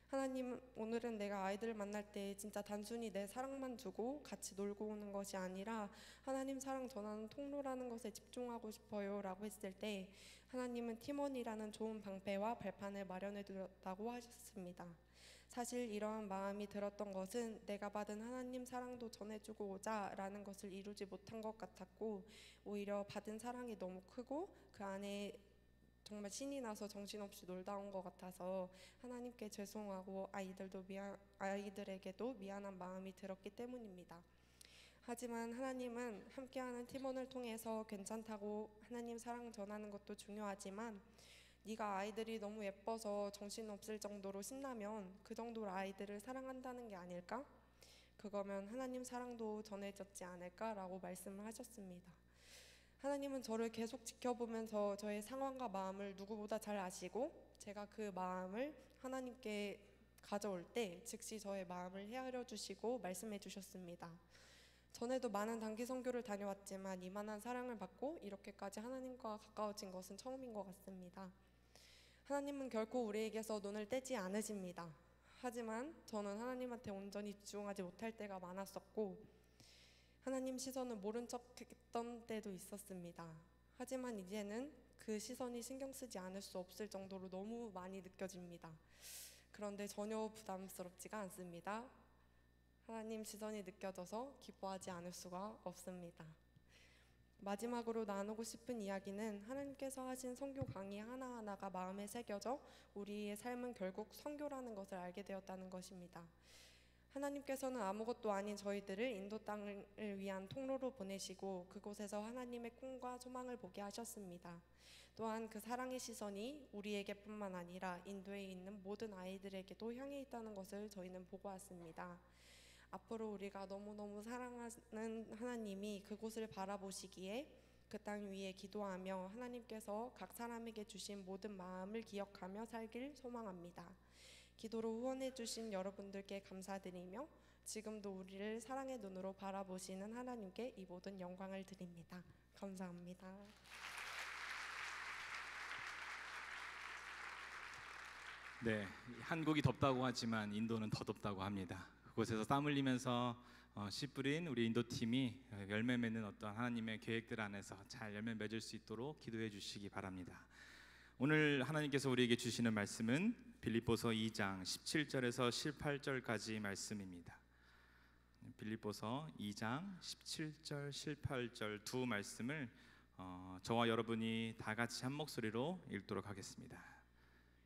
하나님 오늘은 내가 아이들을 만날 때 진짜 단순히 내 사랑만 주고 같이 놀고 오는 것이 아니라 하나님 사랑 전하는 통로라는 것에 집중하고 싶어요 라고 했을 때 하나님은 팀원이라는 좋은 방패와 발판을 마련해 두었다고 하셨습니다. 사실 이러한 마음이 들었던 것은 내가 받은 하나님 사랑도 전해주고 오자 라는 것을 이루지 못한 것 같았고, 오히려 받은 사랑이 너무 크고 그 안에 정말 신이 나서 정신없이 놀다 온 것 같아서 하나님께 죄송하고 아이들에게도 미안한 마음이 들었기 때문입니다. 하지만 하나님은 함께하는 팀원을 통해서 괜찮다고 하나님 사랑 전하는 것도 중요하지만 네가 아이들이 너무 예뻐서 정신없을 정도로 신나면 그 정도로 아이들을 사랑한다는 게 아닐까? 그거면 하나님 사랑도 전해졌지 않을까라고 말씀을 하셨습니다. 하나님은 저를 계속 지켜보면서 저의 상황과 마음을 누구보다 잘 아시고 제가 그 마음을 하나님께 가져올 때 즉시 저의 마음을 헤아려 주시고 말씀해 주셨습니다. 전에도 많은 단기 선교를 다녀왔지만 이만한 사랑을 받고 이렇게까지 하나님과 가까워진 것은 처음인 것 같습니다. 하나님은 결코 우리에게서 눈을 떼지 않으십니다. 하지만 저는 하나님한테 온전히 집중하지 못할 때가 많았었고 하나님 시선을 모른 척 했던 때도 있었습니다. 하지만 이제는 그 시선이 신경 쓰지 않을 수 없을 정도로 너무 많이 느껴집니다. 그런데 전혀 부담스럽지가 않습니다. 하나님 시선이 느껴져서 기뻐하지 않을 수가 없습니다. 마지막으로 나누고 싶은 이야기는 하나님께서 하신 선교 강의 하나하나가 마음에 새겨져 우리의 삶은 결국 선교라는 것을 알게 되었다는 것입니다. 하나님께서는 아무것도 아닌 저희들을 인도 땅을 위한 통로로 보내시고 그곳에서 하나님의 꿈과 소망을 보게 하셨습니다. 또한 그 사랑의 시선이 우리에게뿐만 아니라 인도에 있는 모든 아이들에게도 향해 있다는 것을 저희는 보고 왔습니다. 앞으로 우리가 너무너무 사랑하는 하나님이 그곳을 바라보시기에 그 땅 위에 기도하며 하나님께서 각 사람에게 주신 모든 마음을 기억하며 살길 소망합니다. 기도로 후원해 주신 여러분들께 감사드리며 지금도 우리를 사랑의 눈으로 바라보시는 하나님께 이 모든 영광을 드립니다. 감사합니다. 네, 한국이 덥다고 하지만 인도는 더 덥다고 합니다. 그곳에서 땀 흘리면서 씨 뿌린 우리 인도 팀이 열매 맺는 어떤 하나님의 계획들 안에서 잘 열매 맺을 수 있도록 기도해 주시기 바랍니다. 오늘 하나님께서 우리에게 주시는 말씀은 빌립보서 2장 17절에서 18절까지 말씀입니다. 빌립보서 2장 17절, 18절 두 말씀을 저와 여러분이 다 같이 한 목소리로 읽도록 하겠습니다.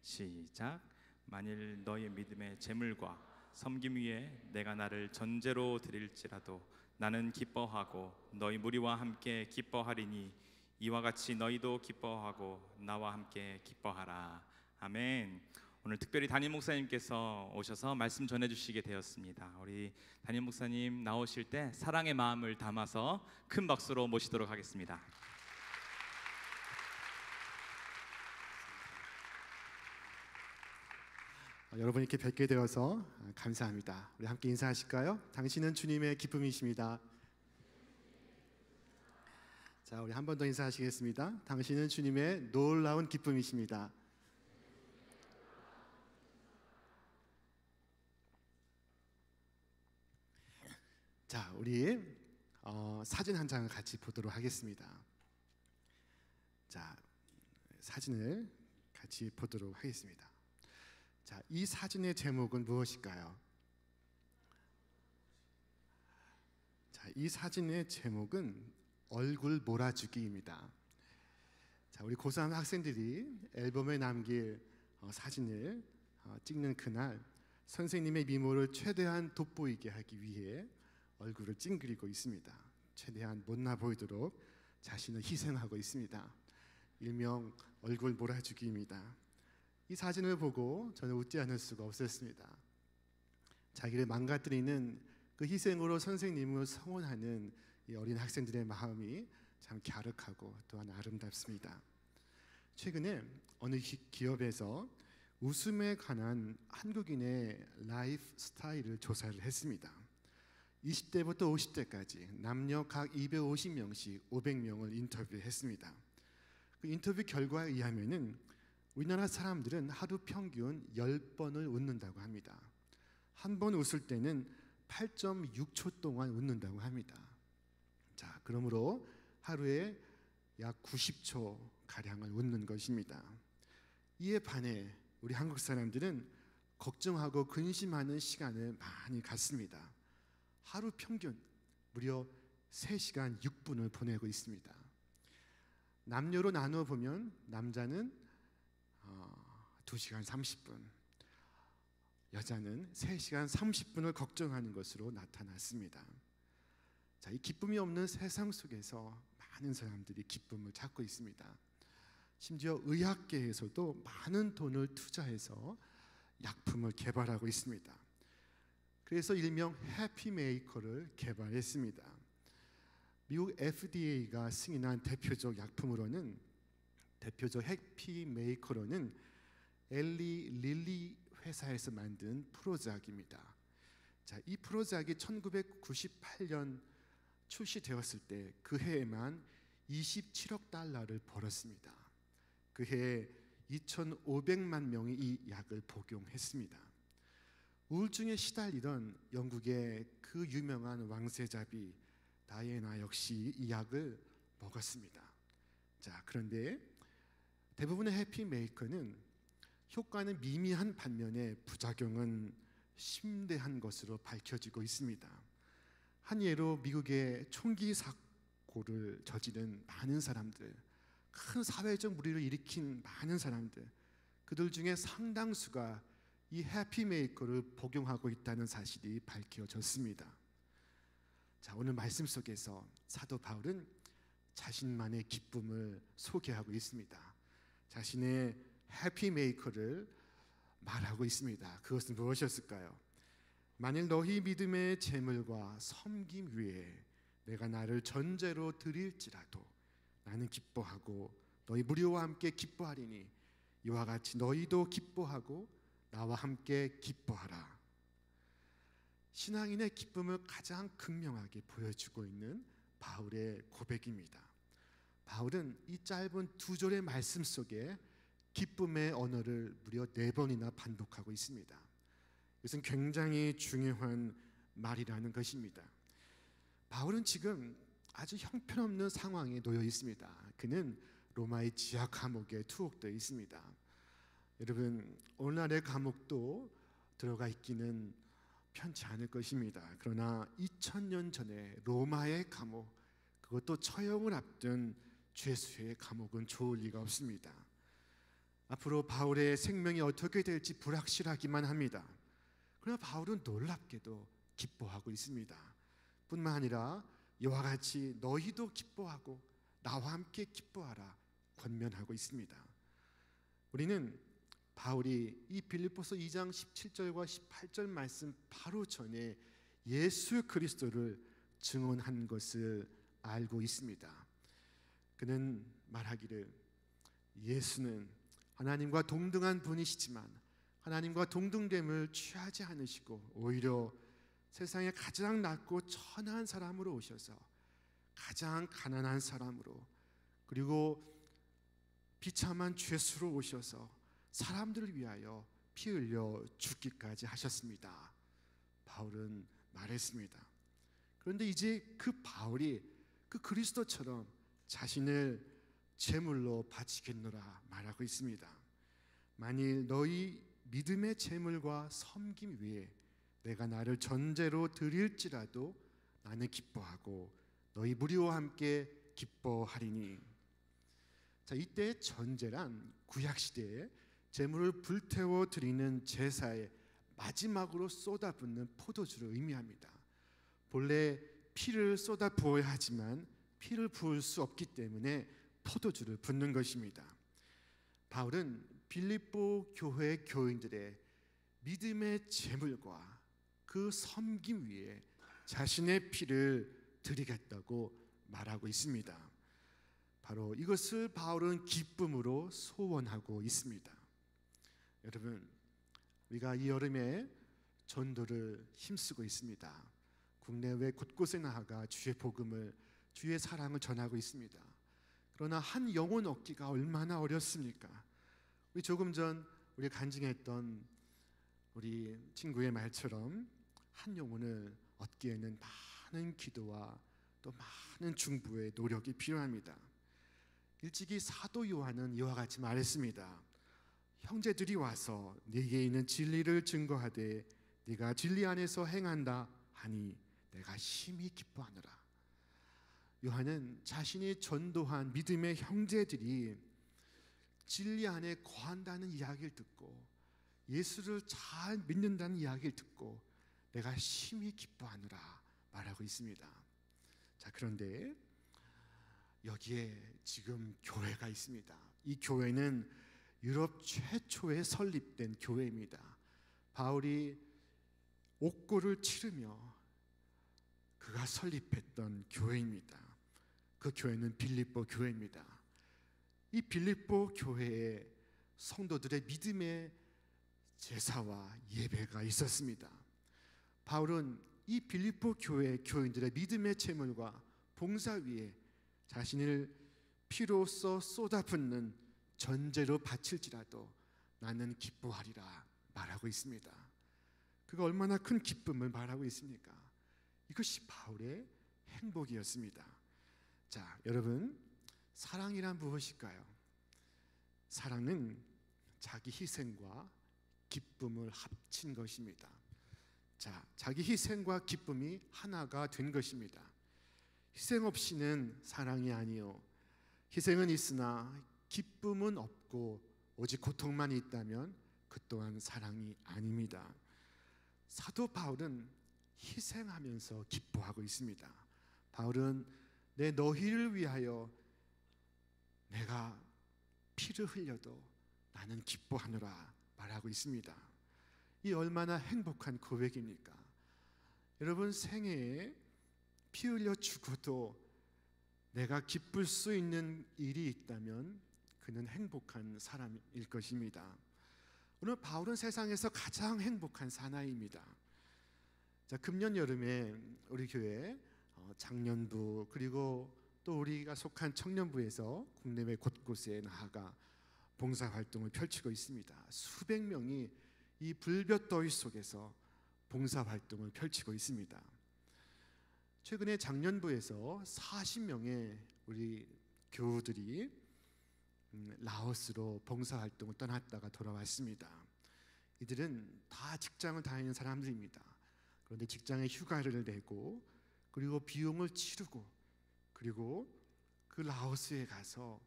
시작. 만일 너희 믿음의 재물과 섬김 위에 내가 나를 전제로 드릴지라도 나는 기뻐하고 너희 무리와 함께 기뻐하리니 이와 같이 너희도 기뻐하고 나와 함께 기뻐하라. 아멘. 오늘 특별히 담임 목사님께서 오셔서 말씀 전해주시게 되었습니다. 우리 담임 목사님 나오실 때 사랑의 마음을 담아서 큰 박수로 모시도록 하겠습니다. 여러분 이렇게 뵙게 되어서 감사합니다. 우리 함께 인사하실까요? 당신은 주님의 기쁨이십니다. 자, 우리 한 번 더 인사하시겠습니다. 당신은 주님의 놀라운 기쁨이십니다. 자, 우리 사진 한 장을 같이 보도록 하겠습니다. 자, 사진을 같이 보도록 하겠습니다. 자, 이 사진의 제목은 무엇일까요? 자, 이 사진의 제목은 얼굴 몰아주기입니다. 자, 우리 고3 학생들이 앨범에 남길 사진을 찍는 그날 선생님의 미모를 최대한 돋보이게 하기 위해 얼굴을 찡그리고 있습니다. 최대한 못나 보이도록 자신을 희생하고 있습니다. 일명 얼굴 몰아주기입니다. 이 사진을 보고 저는 웃지 않을 수가 없었습니다. 자기를 망가뜨리는 그 희생으로 선생님을 성원하는 이 어린 학생들의 마음이 참 갸륵하고 또한 아름답습니다. 최근에 어느 기업에서 웃음에 관한 한국인의 라이프 스타일을 조사를 했습니다. 20대부터 50대까지 남녀 각 250명씩 500명을 인터뷰했습니다. 그 인터뷰 결과에 의하면은 우리나라 사람들은 하루 평균 10번을 웃는다고 합니다. 한 번 웃을 때는 8.6초 동안 웃는다고 합니다. 자, 그러므로 하루에 약 90초 가량을 웃는 것입니다. 이에 반해 우리 한국 사람들은 걱정하고 근심하는 시간을 많이 갖습니다. 하루 평균 무려 3시간 6분을 보내고 있습니다. 남녀로 나누어 보면 남자는 2시간 30분, 여자는 3시간 30분을 걱정하는 것으로 나타났습니다. 자, 이 기쁨이 없는 세상 속에서 많은 사람들이 기쁨을 찾고 있습니다. 심지어 의학계에서도 많은 돈을 투자해서 약품을 개발하고 있습니다. 그래서 일명 해피메이커를 개발했습니다. 미국 FDA가 승인한 대표적 약품으로는 대표적 해피메이커로는 엘리 릴리 회사에서 만든 프로작입니다. 자, 이 프로작이 1998년 출시되었을 때 그 해에만 27억 달러를 벌었습니다. 그 해에 2,500만 명이 이 약을 복용했습니다. 우울증에 시달리던 영국의 그 유명한 왕세자비 다이애나 역시 이 약을 먹었습니다. 자, 그런데 대부분의 해피메이커는 효과는 미미한 반면에 부작용은 심대한 것으로 밝혀지고 있습니다. 한 예로 미국의 총기 사고를 저지른 많은 사람들, 큰 사회적 물의를 일으킨 많은 사람들, 그들 중에 상당수가 이 해피메이커를 복용하고 있다는 사실이 밝혀졌습니다. 자, 오늘 말씀 속에서 사도 바울은 자신만의 기쁨을 소개하고 있습니다. 자신의 해피메이커를 말하고 있습니다. 그것은 무엇이었을까요? 만일 너희 믿음의 재물과 섬김 위에 내가 나를 전제로 드릴지라도 나는 기뻐하고 너희 무리와 함께 기뻐하리니 이와 같이 너희도 기뻐하고 나와 함께 기뻐하라. 신앙인의 기쁨을 가장 극명하게 보여주고 있는 바울의 고백입니다. 바울은 이 짧은 두 절의 말씀 속에 기쁨의 언어를 무려 4번이나 반복하고 있습니다. 이것은 굉장히 중요한 말이라는 것입니다. 바울은 지금 아주 형편없는 상황에 놓여 있습니다. 그는 로마의 지하 감옥에 투옥되어 있습니다. 여러분, 오늘날의 감옥도 들어가 있기는 편치 않을 것입니다. 그러나 2000년 전에 로마의 감옥, 그것도 처형을 앞둔 죄수의 감옥은 좋을 리가 없습니다. 앞으로 바울의 생명이 어떻게 될지 불확실하기만 합니다. 그러나 바울은 놀랍게도 기뻐하고 있습니다. 뿐만 아니라 이와 같이 너희도 기뻐하고 나와 함께 기뻐하라 권면하고 있습니다. 우리는 바울이 이 빌립보서 2장 17절과 18절 말씀 바로 전에 예수 그리스도를 증언한 것을 알고 있습니다. 그는 말하기를 예수는 하나님과 동등한 분이시지만 하나님과 동등됨을 취하지 않으시고 오히려 세상에 가장 낮고 천한 사람으로 오셔서 가장 가난한 사람으로 그리고 비참한 죄수로 오셔서 사람들을 위하여 피 흘려 죽기까지 하셨습니다. 바울은 말했습니다. 그런데 이제 그 바울이 그 그리스도처럼 자신을 제물로 바치겠노라 말하고 있습니다. 만일 너희 믿음의 제물과 섬김 위에 내가 나를 전제로 드릴지라도 나는 기뻐하고 너희 무리와 함께 기뻐하리니. 자, 이때 전제란 구약 시대에 제물을 불태워 드리는 제사의 마지막으로 쏟아붓는 포도주를 의미합니다. 본래 피를 쏟아 부어야 하지만 피를 부을 수 없기 때문에 포도주를 붓는 것입니다. 바울은 빌립보 교회 교인들의 믿음의 제물과 그 섬김 위에 자신의 피를 드리겠다고 말하고 있습니다. 바로 이것을 바울은 기쁨으로 소원하고 있습니다. 여러분, 우리가 이 여름에 전도를 힘쓰고 있습니다. 국내외 곳곳에 나아가 주의 복음을, 주의 사랑을 전하고 있습니다. 그러나 한 영혼 얻기가 얼마나 어렵습니까? 우리 조금 전 우리가 간증했던 우리 친구의 말처럼 한 영혼을 얻기에는 많은 기도와 또 많은 중보의 노력이 필요합니다. 일찍이 사도 요한은 이와 같이 말했습니다. 형제들이 와서 네게 있는 진리를 증거하되 네가 진리 안에서 행한다 하니 내가 심히 기뻐하노라. 요한은 자신이 전도한 믿음의 형제들이 진리 안에 거한다는 이야기를 듣고 예수를 잘 믿는다는 이야기를 듣고 내가 심히 기뻐하노라 말하고 있습니다. 자, 그런데 여기에 지금 교회가 있습니다. 이 교회는 유럽 최초에 설립된 교회입니다. 바울이 옥고를 치르며 그가 설립했던 교회입니다. 그 교회는 빌립보 교회입니다. 이 빌립보 교회에 성도들의 믿음의 제사와 예배가 있었습니다. 바울은 이 빌립보 교회 교인들의 믿음의 제물과 봉사 위에 자신을 피로써 쏟아붓는 전제로 바칠지라도 나는 기뻐하리라 말하고 있습니다. 그가 얼마나 큰 기쁨을 말하고 있습니까? 이것이 바울의 행복이었습니다. 자, 여러분, 사랑이란 무엇일까요? 사랑은 자기 희생과 기쁨을 합친 것입니다. 자, 자기 희생과 기쁨이 하나가 된 것입니다. 희생 없이는 사랑이 아니요, 희생은 있으나 기쁨은 없고 오직 고통만 있다면 그 또한 사랑이 아닙니다. 사도 바울은 희생하면서 기뻐하고 있습니다. 바울은 내 너희를 위하여 내가 피를 흘려도 나는 기뻐하노라 말하고 있습니다. 이 얼마나 행복한 고백입니까? 여러분, 생애에 피 흘려 죽어도 내가 기쁠 수 있는 일이 있다면 그는 행복한 사람일 것입니다. 오늘 바울은 세상에서 가장 행복한 사나이입니다. 자, 금년 여름에 우리 교회 장년부 그리고 또 우리가 속한 청년부에서 국내외 곳곳에 나아가 봉사활동을 펼치고 있습니다. 수백 명이 이 불볕더위 속에서 봉사활동을 펼치고 있습니다. 최근에 장년부에서 40명의 우리 교우들이 라오스로 봉사활동을 떠났다가 돌아왔습니다. 이들은 다 직장을 다니는 사람들입니다. 그런데 직장에 휴가를 내고 그리고 비용을 치르고 그리고 그 라오스에 가서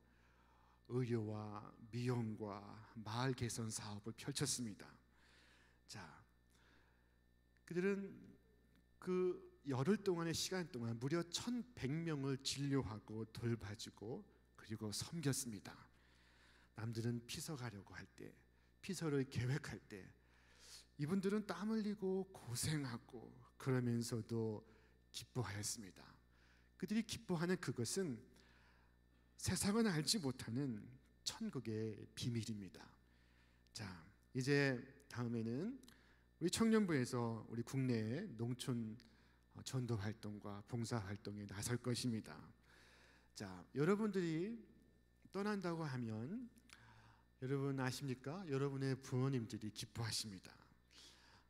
의료와 미용과 마을 개선 사업을 펼쳤습니다. 자, 그들은 그 열흘 동안의 시간 동안 무려 1,100명을 진료하고 돌봐주고 그리고 섬겼습니다. 남들은 피서 가려고 할 때, 피서를 계획할 때 이분들은 땀 흘리고 고생하고 그러면서도 기뻐하였습니다. 그들이 기뻐하는 그것은 세상은 알지 못하는 천국의 비밀입니다. 자, 이제 다음에는 우리 청년부에서 우리 국내 농촌 전도 활동과 봉사 활동에 나설 것입니다. 자, 여러분들이 떠난다고 하면 여러분 아십니까? 여러분의 부모님들이 기뻐하십니다.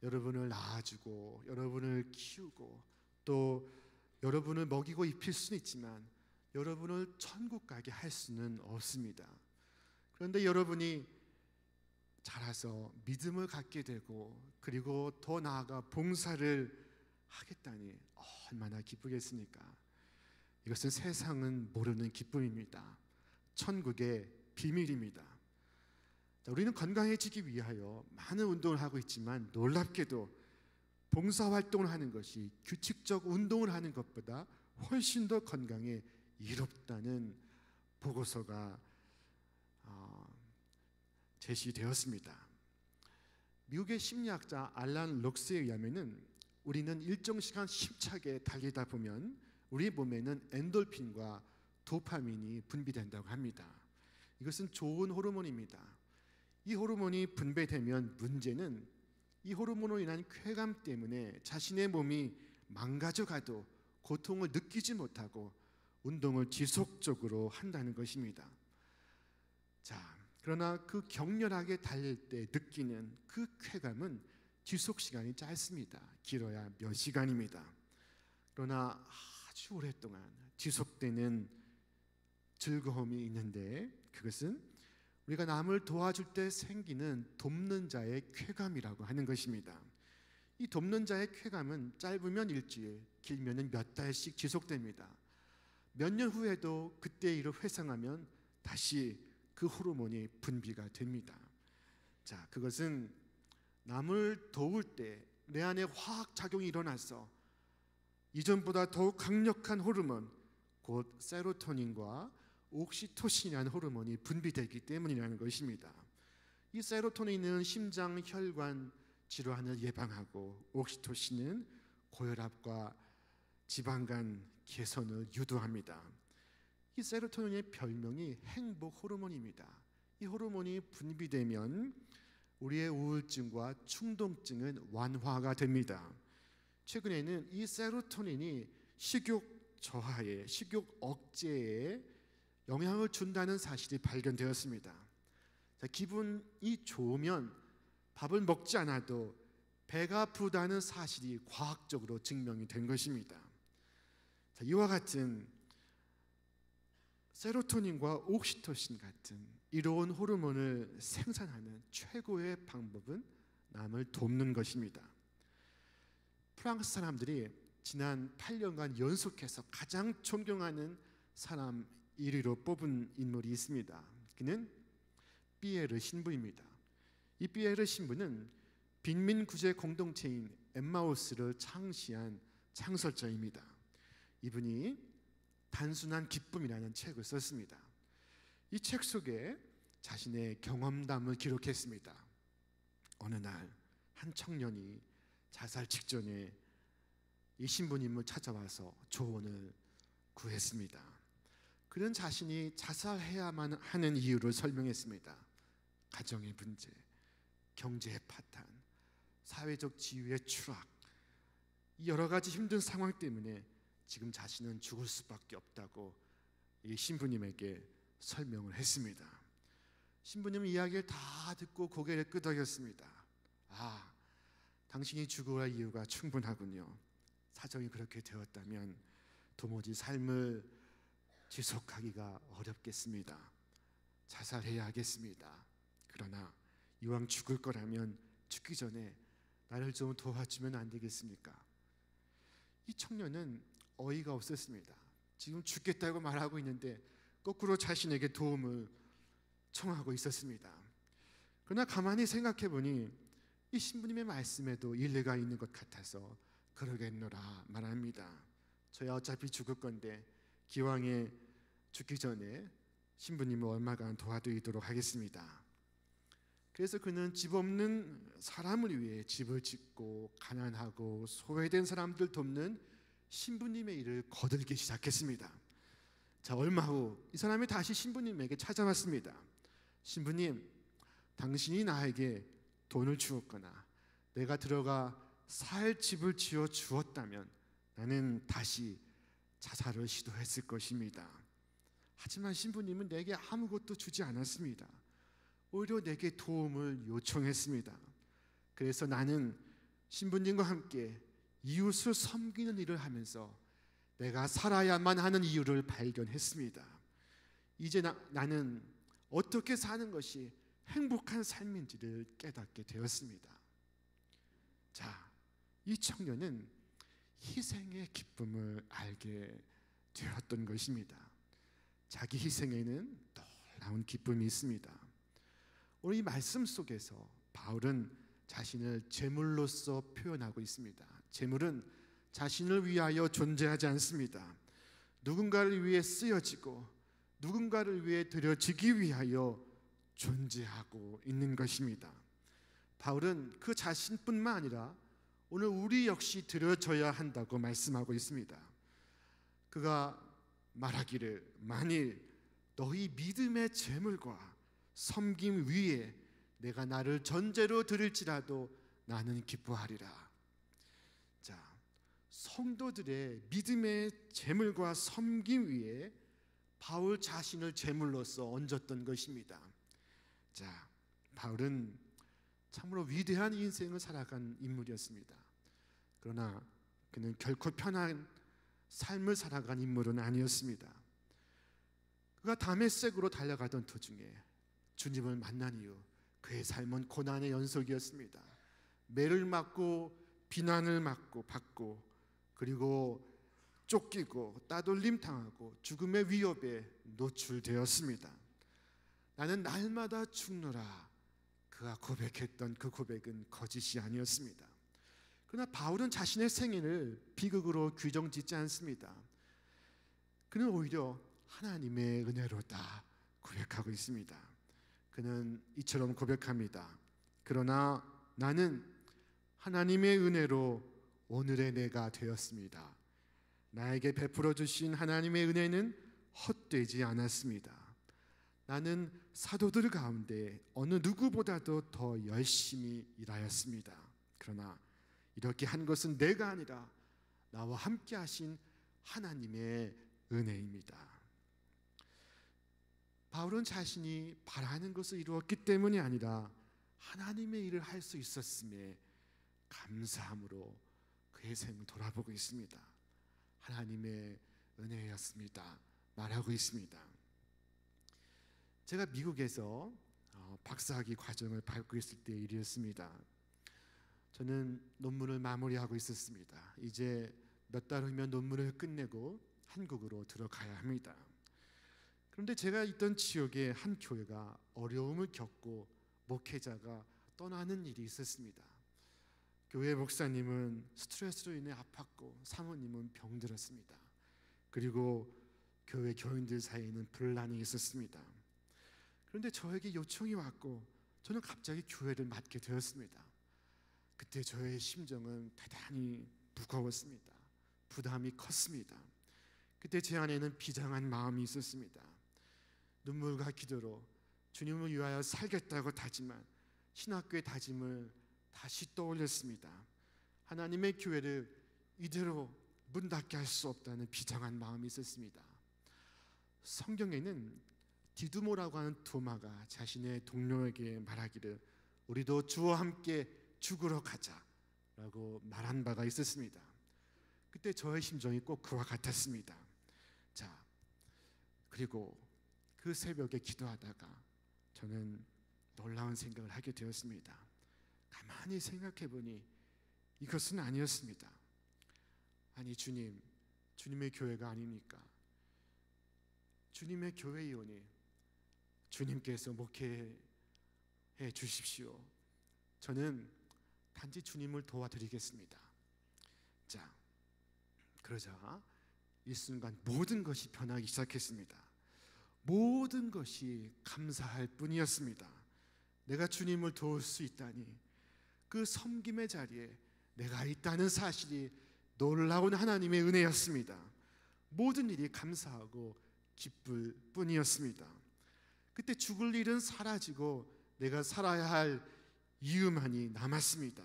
여러분을 낳아주고 여러분을 키우고 또 여러분을 먹이고 입힐 수는 있지만 여러분을 천국 가게 할 수는 없습니다. 그런데 여러분이 자라서 믿음을 갖게 되고 그리고 더 나아가 봉사를 하겠다니 얼마나 기쁘겠습니까? 이것은 세상은 모르는 기쁨입니다. 천국의 비밀입니다. 자, 우리는 건강해지기 위하여 많은 운동을 하고 있지만 놀랍게도 봉사활동을 하는 것이 규칙적 운동을 하는 것보다 훨씬 더 건강에 이롭다는 보고서가 제시되었습니다. 미국의 심리학자 알란 록스에 의하면은 우리는 일정 시간 힘차게 달리다 보면 우리 몸에는 엔돌핀과 도파민이 분비된다고 합니다. 이것은 좋은 호르몬입니다. 이 호르몬이 분배되면 문제는 이 호르몬으로 인한 쾌감 때문에 자신의 몸이 망가져가도 고통을 느끼지 못하고 운동을 지속적으로 한다는 것입니다. 자, 그러나 그 격렬하게 달릴 때 느끼는 그 쾌감은 지속 시간이 짧습니다. 길어야 몇 시간입니다. 그러나 아주 오랫동안 지속되는 즐거움이 있는데 그것은 우리가 남을 도와줄 때 생기는 돕는 자의 쾌감이라고 하는 것입니다. 이 돕는 자의 쾌감은 짧으면 일주일, 길면은 몇 달씩 지속됩니다. 몇 년 후에도 그때의 일을 회상하면 다시 그 호르몬이 분비가 됩니다. 자, 그것은 남을 도울 때 내 안에 화학 작용이 일어나서 이전보다 더욱 강력한 호르몬, 곧 세로토닌과 옥시토신이라는 호르몬이 분비되기 때문이라는 것입니다. 이 세로토닌은 심장 혈관 질환을 예방하고 옥시토신은 고혈압과 지방간 개선을 유도합니다. 이 세로토닌의 별명이 행복 호르몬입니다. 이 호르몬이 분비되면 우리의 우울증과 충동증은 완화가 됩니다. 최근에는 이 세로토닌이 식욕 저하에, 식욕 억제에 영향을 준다는 사실이 발견되었습니다. 자, 기분이 좋으면 밥을 먹지 않아도 배가 부르다는 사실이 과학적으로 증명이 된 것입니다. 자, 이와 같은 세로토닌과 옥시토신 같은 이로운 호르몬을 생산하는 최고의 방법은 남을 돕는 것입니다. 프랑스 사람들이 지난 8년간 연속해서 가장 존경하는 사람 1위로 뽑은 인물이 있습니다. 그는 피에르 신부입니다. 이 피에르 신부는 빈민 구제 공동체인 엠마우스를 창시한 창설자입니다. 이분이 단순한 기쁨이라는 책을 썼습니다. 이 책 속에 자신의 경험담을 기록했습니다. 어느 날 한 청년이 자살 직전에 이 신부님을 찾아와서 조언을 구했습니다. 그는 자신이 자살해야만 하는 이유를 설명했습니다. 가정의 문제, 경제의 파탄, 사회적 지위의 추락, 이 여러 가지 힘든 상황 때문에 지금 자신은 죽을 수밖에 없다고 이 신부님에게 설명을 했습니다. 신부님은 이야기를 다 듣고 고개를 끄덕였습니다. 아, 당신이 죽어야 할 이유가 충분하군요. 사정이 그렇게 되었다면 도무지 삶을 지속하기가 어렵겠습니다. 자살해야 하겠습니다. 그러나 이왕 죽을 거라면 죽기 전에 나를 좀 도와주면 안 되겠습니까? 이 청년은 어이가 없었습니다. 지금 죽겠다고 말하고 있는데 거꾸로 자신에게 도움을 청하고 있었습니다. 그러나 가만히 생각해 보니 이 신부님의 말씀에도 일리가 있는 것 같아서 그러겠노라 말합니다. 저야 어차피 죽을 건데 기왕에 죽기 전에 신부님을 얼마간 도와드리도록 하겠습니다. 그래서 그는 집 없는 사람을 위해 집을 짓고 가난하고 소외된 사람들 돕는 신부님의 일을 거들기 시작했습니다. 자, 얼마 후 이 사람이 다시 신부님에게 찾아왔습니다. 신부님, 당신이 나에게 돈을 주었거나 내가 들어가 살 집을 지어 주었다면 나는 다시 자살을 시도했을 것입니다. 하지만 신부님은 내게 아무것도 주지 않았습니다. 오히려 내게 도움을 요청했습니다. 그래서 나는 신부님과 함께 이웃을 섬기는 일을 하면서 내가 살아야만 하는 이유를 발견했습니다. 이제 나는 어떻게 사는 것이 행복한 삶인지를 깨닫게 되었습니다. 자, 이 청년은 희생의 기쁨을 알게 되었던 것입니다. 자기 희생에는 놀라운 기쁨이 있습니다. 오늘 이 말씀 속에서 바울은 자신을 제물로서 표현하고 있습니다. 제물은 자신을 위하여 존재하지 않습니다. 누군가를 위해 쓰여지고 누군가를 위해 드려지기 위하여 존재하고 있는 것입니다. 바울은 그 자신뿐만 아니라 오늘 우리 역시 드려져야 한다고 말씀하고 있습니다. 그가 말하기를 만일 너희 믿음의 제물과 섬김 위에 내가 나를 전제로 드릴지라도 나는 기뻐하리라. 자, 성도들의 믿음의 제물과 섬김 위에 바울 자신을 제물로서 얹었던 것입니다. 자, 바울은 참으로 위대한 인생을 살아간 인물이었습니다. 그러나 그는 결코 편한 삶을 살아간 인물은 아니었습니다. 그가 다메섹으로 달려가던 도중에 주님을 만난 이후 그의 삶은 고난의 연속이었습니다. 매를 맞고 비난을 받고 그리고 쫓기고 따돌림 당하고 죽음의 위협에 노출되었습니다. 나는 날마다 죽노라. 그가 고백했던 그 고백은 거짓이 아니었습니다. 그러나 바울은 자신의 생애를 비극으로 규정짓지 않습니다. 그는 오히려 하나님의 은혜로다 고백하고 있습니다. 그는 이처럼 고백합니다. 그러나 나는 하나님의 은혜로 오늘의 내가 되었습니다. 나에게 베풀어 주신 하나님의 은혜는 헛되지 않았습니다. 나는 사도들 가운데 어느 누구보다도 더 열심히 일하였습니다. 그러나 이렇게 한 것은 내가 아니라 나와 함께 하신 하나님의 은혜입니다. 바울은 자신이 바라는 것을 이루었기 때문이 아니라 하나님의 일을 할 수 있었음에 감사함으로 그의 생을 돌아보고 있습니다. 하나님의 은혜였습니다 말하고 있습니다. 제가 미국에서 박사학위 과정을 밟고 있을 때의 일이었습니다. 저는 논문을 마무리하고 있었습니다. 이제 몇 달 후면 논문을 끝내고 한국으로 들어가야 합니다. 그런데 제가 있던 지역의 한 교회가 어려움을 겪고 목회자가 떠나는 일이 있었습니다. 교회 목사님은 스트레스로 인해 아팠고 사모님은 병들었습니다. 그리고 교회 교인들 사이에는 분란이 있었습니다. 그런데 저에게 요청이 왔고 저는 갑자기 교회를 맡게 되었습니다. 그때 저의 심정은 대단히 무거웠습니다. 부담이 컸습니다. 그때 제 안에는 비장한 마음이 있었습니다. 눈물과 기도로 주님을 위하여 살겠다고 다짐한 신학교의 다짐을 다시 떠올렸습니다. 하나님의 교회를 이대로 문 닫게 할 수 없다는 비장한 마음이 있었습니다. 성경에는 디두모라고 하는 도마가 자신의 동료에게 말하기를 우리도 주와 함께 죽으러 가자라고 말한 바가 있었습니다. 그때 저의 심정이 꼭 그와 같았습니다. 자, 그리고 그 새벽에 기도하다가 저는 놀라운 생각을 하게 되었습니다. 가만히 생각해 보니 이것은 아니었습니다. 아니 주님의 교회가 아닙니까? 주님의 교회이오니 주님께서 목회해 주십시오. 저는 단지 주님을 도와드리겠습니다. 자, 그러자 이 순간 모든 것이 변하기 시작했습니다. 모든 것이 감사할 뿐이었습니다. 내가 주님을 도울 수 있다니, 그 섬김의 자리에 내가 있다는 사실이 놀라운 하나님의 은혜였습니다. 모든 일이 감사하고 기쁠 뿐이었습니다. 그때 죽을 일은 사라지고 내가 살아야 할 이유만이 남았습니다.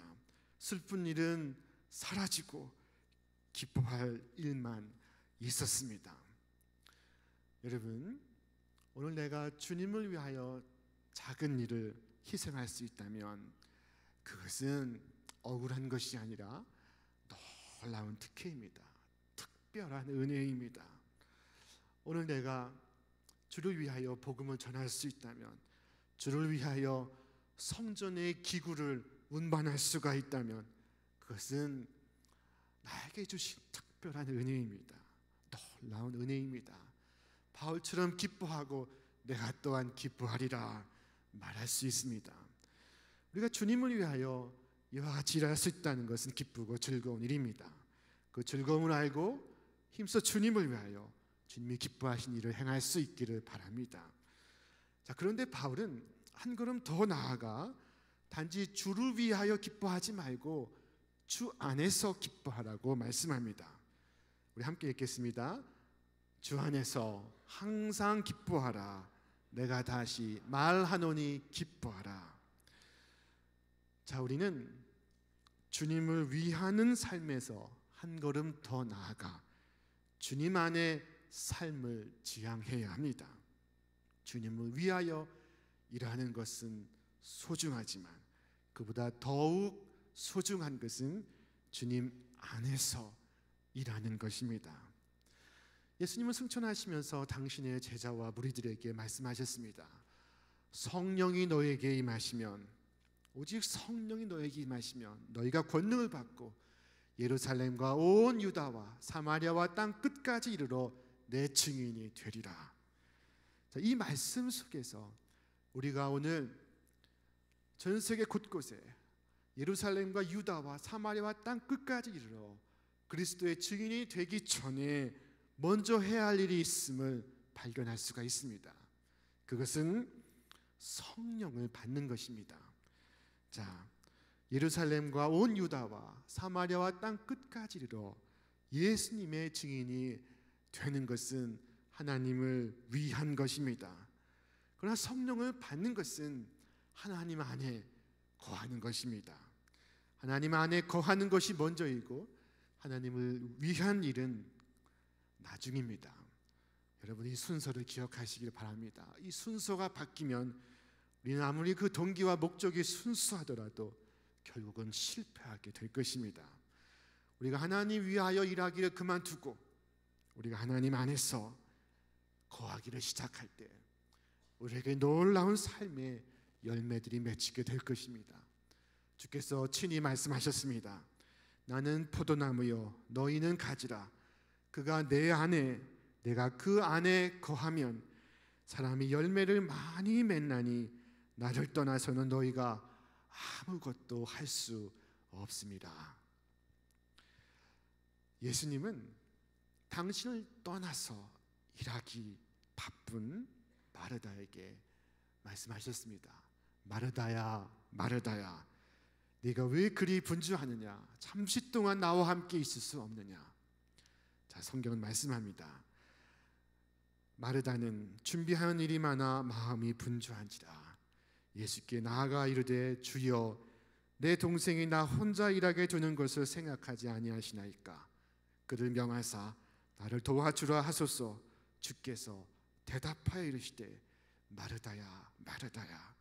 슬픈 일은 사라지고 기뻐할 일만 있었습니다. 여러분, 오늘 내가 주님을 위하여 작은 일을 희생할 수 있다면 그것은 억울한 것이 아니라 놀라운 특혜입니다. 특별한 은혜입니다. 오늘 내가 주를 위하여 복음을 전할 수 있다면, 주를 위하여 성전의 기구를 운반할 수가 있다면 그것은 나에게 주신 특별한 은혜입니다. 놀라운 은혜입니다. 바울처럼 기뻐하고 내가 또한 기뻐하리라 말할 수 있습니다. 우리가 주님을 위하여 이와 같이 일할 수 있다는 것은 기쁘고 즐거운 일입니다. 그 즐거움을 알고 힘써 주님을 위하여 주님이 기뻐하신 일을 행할 수 있기를 바랍니다. 자, 그런데 바울은 한 걸음 더 나아가 단지 주를 위하여 기뻐하지 말고 주 안에서 기뻐하라고 말씀합니다. 우리 함께 읽겠습니다. 주 안에서 항상 기뻐하라. 내가 다시 말하노니 기뻐하라. 자, 우리는 주님을 위하는 삶에서 한 걸음 더 나아가 주님 안에 삶을 지향해야 합니다. 주님을 위하여 일하는 것은 소중하지만 그보다 더욱 소중한 것은 주님 안에서 일하는 것입니다. 예수님은 승천하시면서 당신의 제자와 무리들에게 말씀하셨습니다. 성령이 너에게 임하시면, 오직 성령이 너에게 임하시면 너희가 권능을 받고 예루살렘과 온 유다와 사마리아와 땅 끝까지 이르러 내 증인이 되리라. 자, 이 말씀 속에서 우리가 오늘 전 세계 곳곳에 예루살렘과 유다와 사마리아와 땅 끝까지 이르러 그리스도의 증인이 되기 전에 먼저 해야 할 일이 있음을 발견할 수가 있습니다. 그것은 성령을 받는 것입니다. 자, 예루살렘과 온 유다와 사마리아와 땅 끝까지 이르러 예수님의 증인이 되는 것은 하나님을 위한 것입니다. 그러나 성령을 받는 것은 하나님 안에 거하는 것입니다. 하나님 안에 거하는 것이 먼저이고 하나님을 위한 일은 나중입니다. 여러분, 이 순서를 기억하시길 바랍니다. 이 순서가 바뀌면 우리는 아무리 그 동기와 목적이 순수하더라도 결국은 실패하게 될 것입니다. 우리가 하나님 위하여 일하기를 그만두고 우리가 하나님 안에서 거하기를 시작할 때 우리에게 놀라운 삶의 열매들이 맺히게 될 것입니다. 주께서 친히 말씀하셨습니다. 나는 포도나무요 너희는 가지라. 그가 내 안에 내가 그 안에 거하면 사람이 열매를 많이 맺나니 나를 떠나서는 너희가 아무것도 할 수 없습니다. 예수님은 당신을 떠나서 일하기 바쁜 마르다에게 말씀하셨습니다. 마르다야, 마르다야, 네가 왜 그리 분주하느냐? 잠시 동안 나와 함께 있을 수 없느냐? 자, 성경은 말씀합니다. 마르다는 준비하는 일이 많아 마음이 분주한지라. 예수께 나아가 이르되 주여, 내 동생이 나 혼자 일하게 두는 것을 생각하지 아니하시나이까? 그를 명하사 나를 도와주라 하소서. 주께서 대답하여 이르시되 마르다야, 마르다야,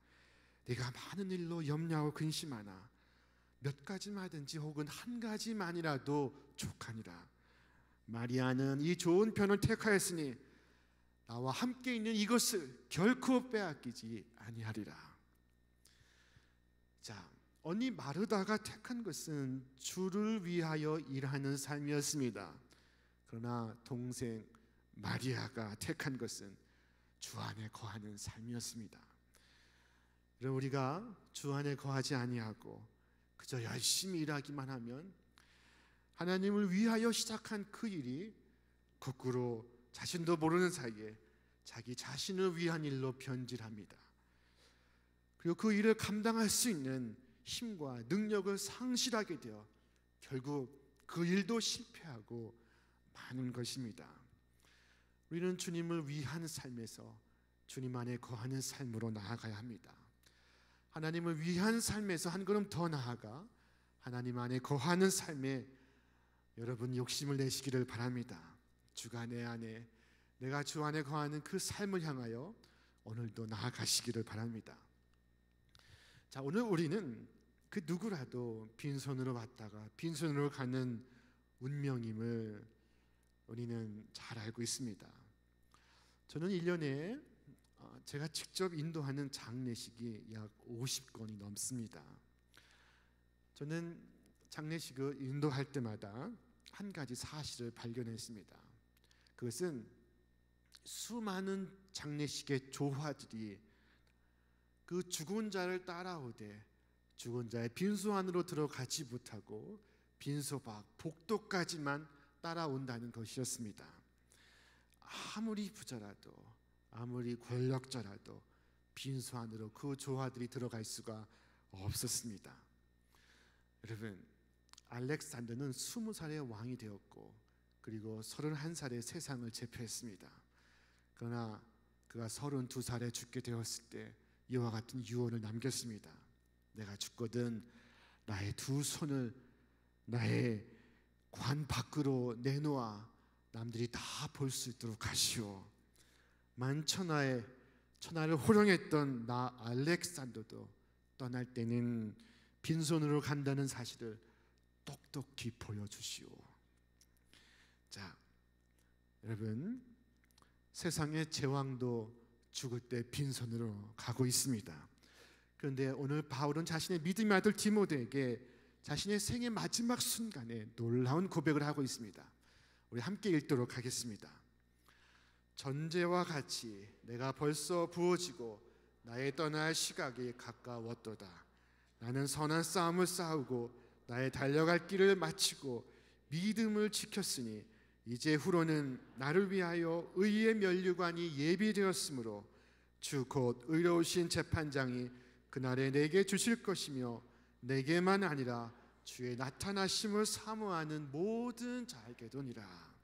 네가 많은 일로 염려하고 근심하나 몇 가지만든지 혹은 한 가지만이라도 족하니라. 마리아는 이 좋은 편을 택하였으니 나와 함께 있는 이것을 결코 빼앗기지 아니하리라. 자, 언니 마르다가 택한 것은 주를 위하여 일하는 삶이었습니다. 그러나 동생 마리아가 택한 것은 주 안에 거하는 삶이었습니다. 그럼 우리가 주 안에 거하지 아니하고 그저 열심히 일하기만 하면 하나님을 위하여 시작한 그 일이 거꾸로 자신도 모르는 사이에 자기 자신을 위한 일로 변질합니다. 그리고 그 일을 감당할 수 있는 힘과 능력을 상실하게 되어 결국 그 일도 실패하고 마는 것입니다. 우리는 주님을 위한 삶에서 주님 안에 거하는 삶으로 나아가야 합니다. 하나님을 위한 삶에서 한 걸음 더 나아가 하나님 안에 거하는 삶에 여러분 욕심을 내시기를 바랍니다. 주가 내 안에, 내가 주 안에 거하는 그 삶을 향하여 오늘도 나아가시기를 바랍니다. 자, 오늘 우리는 그 누구라도 빈손으로 왔다가 빈손으로 가는 운명임을 우리는 잘 알고 있습니다. 저는 1년에 제가 직접 인도하는 장례식이 약 50건이 넘습니다. 저는 장례식을 인도할 때마다 한 가지 사실을 발견했습니다. 그것은 수많은 장례식의 조화들이 그 죽은 자를 따라오되 죽은 자의 빈소 안으로 들어가지 못하고 빈소 밖 복도까지만 따라온다는 것이었습니다. 아무리 부자라도 아무리 권력자라도 빈소 안으로 그 조화들이 들어갈 수가 없었습니다. 여러분, 알렉산더는 20살의 왕이 되었고 그리고 31살에 세상을 제패했습니다. 그러나 그가 32살에 죽게 되었을 때 이와 같은 유언을 남겼습니다. 내가 죽거든 나의 두 손을 나의 관 밖으로 내놓아 남들이 다 볼 수 있도록 하시오. 천하를 호령했던 나 알렉산더도 떠날 때는 빈손으로 간다는 사실을 똑똑히 보여주시오. 자, 여러분, 세상의 제왕도 죽을 때 빈손으로 가고 있습니다. 그런데 오늘 바울은 자신의 믿음의 아들 디모데에게 자신의 생의 마지막 순간에 놀라운 고백을 하고 있습니다. 우리 함께 읽도록 하겠습니다. 전제와 같이 내가 벌써 부어지고 나의 떠날 시각이 가까웠도다. 나는 선한 싸움을 싸우고 나의 달려갈 길을 마치고 믿음을 지켰으니 이제 후로는 나를 위하여 의의 면류관이 예비되었으므로 주 곧 의로우신 재판장이 그날에 내게 주실 것이며 내게만 아니라 주의 나타나심을 사모하는 모든 자에게도니라.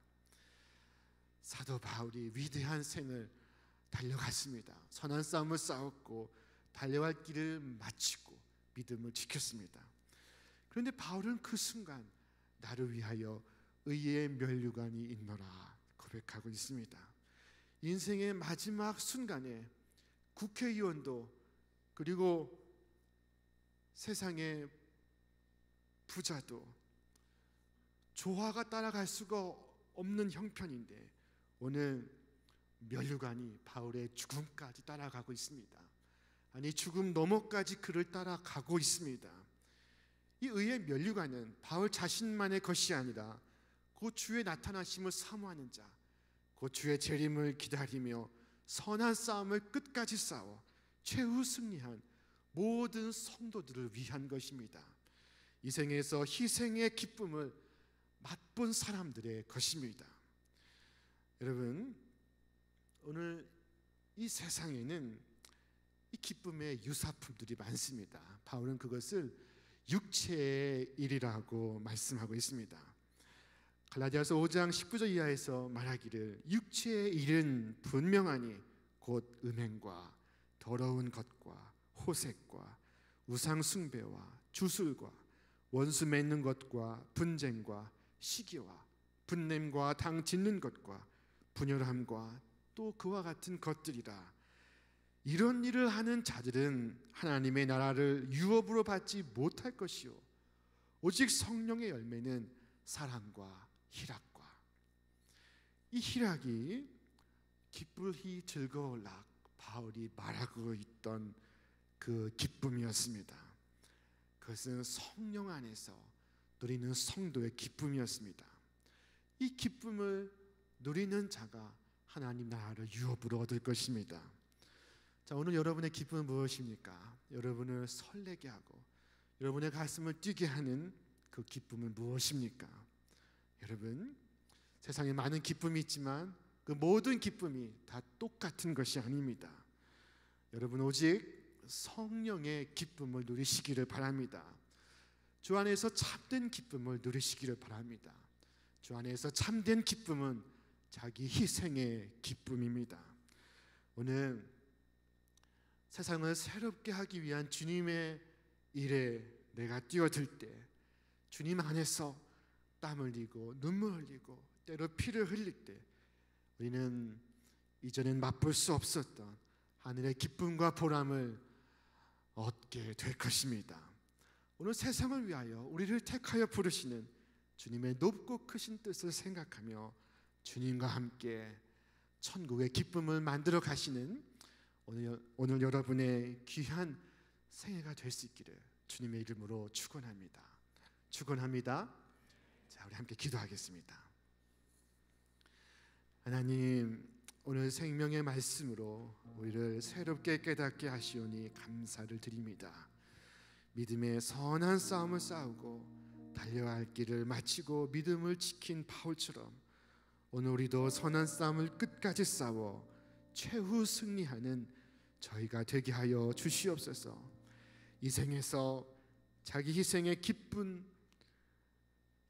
사도 바울이 위대한 생을 달려갔습니다. 선한 싸움을 싸웠고 달려갈 길을 마치고 믿음을 지켰습니다. 그런데 바울은 그 순간 나를 위하여 의의 면류관이 있노라 고백하고 있습니다. 인생의 마지막 순간에 국회의원도 그리고 세상의 부자도 조화가 따라갈 수가 없는 형편인데 오늘 면류관이 바울의 죽음까지 따라가고 있습니다. 아니 죽음 너머까지 그를 따라가고 있습니다. 이 의의 면류관은 바울 자신만의 것이 아니라 그 주의 나타나심을 사모하는 자, 그 주의 재림을 기다리며 선한 싸움을 끝까지 싸워 최후 승리한 모든 성도들을 위한 것입니다. 이 생에서 희생의 기쁨을 맛본 사람들의 것입니다. 여러분, 오늘 이 세상에는 이 기쁨의 유사품들이 많습니다. 바울은 그것을 육체의 일이라고 말씀하고 있습니다. 갈라디아서 5장 19절 이하에서 말하기를 육체의 일은 분명하니 곧 음행과 더러운 것과 호색과 우상 숭배와 주술과 원수 맺는 것과 분쟁과 시기와 분냄과 당 짓는 것과 분열함과 또 그와 같은 것들이라. 이런 일을 하는 자들은 하나님의 나라를 유업으로 받지 못할 것이요 오직 성령의 열매는 사랑과 희락과. 이 희락이 기쁘히 즐거울락 바울이 말하고 있던 그 기쁨이었습니다. 그것은 성령 안에서 누리는 성도의 기쁨이었습니다. 이 기쁨을 누리는 자가 하나님 나라를 유업으로 얻을 것입니다. 자, 오늘 여러분의 기쁨은 무엇입니까? 여러분을 설레게 하고 여러분의 가슴을 뛰게 하는 그 기쁨은 무엇입니까? 여러분, 세상에 많은 기쁨이 있지만 그 모든 기쁨이 다 똑같은 것이 아닙니다. 여러분, 오직 성령의 기쁨을 누리시기를 바랍니다. 주 안에서 참된 기쁨을 누리시기를 바랍니다. 주 안에서 참된 기쁨은 자기 희생의 기쁨입니다. 오늘 세상을 새롭게 하기 위한 주님의 일에 내가 뛰어들 때 주님 안에서 땀 흘리고 눈물 흘리고 때로 피를 흘릴 때 우리는 이전엔 맛볼 수 없었던 하늘의 기쁨과 보람을 얻게 될 것입니다. 오늘 세상을 위하여 우리를 택하여 부르시는 주님의 높고 크신 뜻을 생각하며 주님과 함께 천국의 기쁨을 만들어 가시는 오늘 여러분의 귀한 생애가 될 수 있기를 주님의 이름으로 축원합니다. 축원합니다. 자, 우리 함께 기도하겠습니다. 하나님, 오늘 생명의 말씀으로 우리를 새롭게 깨닫게 하시오니 감사를 드립니다. 믿음의 선한 싸움을 싸우고 달려갈 길을 마치고 믿음을 지킨 바울처럼 오늘 우리도 선한 싸움을 끝까지 싸워 최후 승리하는 저희가 되게 하여 주시옵소서. 이 생에서 자기 희생의 기쁨,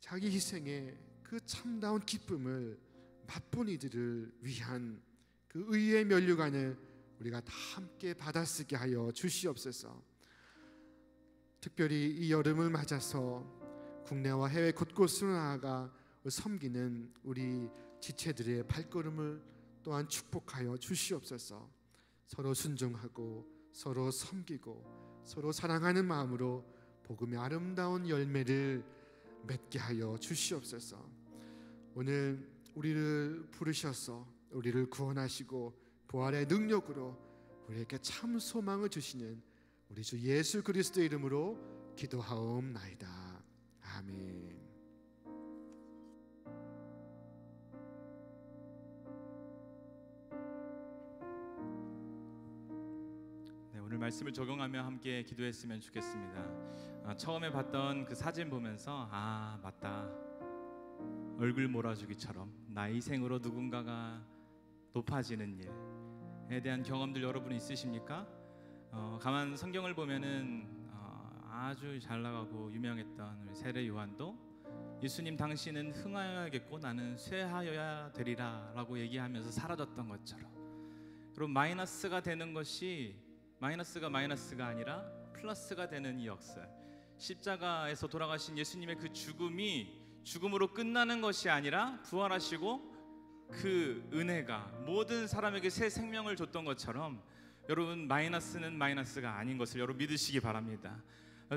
자기 희생의 그 참다운 기쁨을 맛본 이들을 위한 그 의의 면류관을 우리가 다 함께 받아쓰게 하여 주시옵소서. 특별히 이 여름을 맞아서 국내와 해외 곳곳으로 나아가 섬기는 우리 지체들의 발걸음을 또한 축복하여 주시옵소서. 서로 순종하고 서로 섬기고 서로 사랑하는 마음으로 복음의 아름다운 열매를 맺게 하여 주시옵소서. 오늘 우리를 부르셔서 우리를 구원하시고 부활의 능력으로 우리에게 참 소망을 주시는 우리 주 예수 그리스도의 이름으로 기도하옵나이다. 아멘. 오늘 말씀을 적용하며 함께 기도했으면 좋겠습니다. 처음에 봤던 그 사진 보면서 맞다, 얼굴 몰아주기처럼 나의 생으로 누군가가 높아지는 일에 대한 경험들 여러분 있으십니까? 가만 성경을 보면은 아주 잘 나가고 유명했던 우리 세례 요한도 예수님 당신은 흥하여야겠고 나는 쇠하여야 되리라 라고 얘기하면서 사라졌던 것처럼, 여러분 마이너스가 되는 것이 마이너스가 아니라 플러스가 되는 이 역사, 십자가에서 돌아가신 예수님의 그 죽음이 죽음으로 끝나는 것이 아니라 부활하시고 그 은혜가 모든 사람에게 새 생명을 줬던 것처럼, 여러분 마이너스는 마이너스가 아닌 것을 여러분 믿으시기 바랍니다.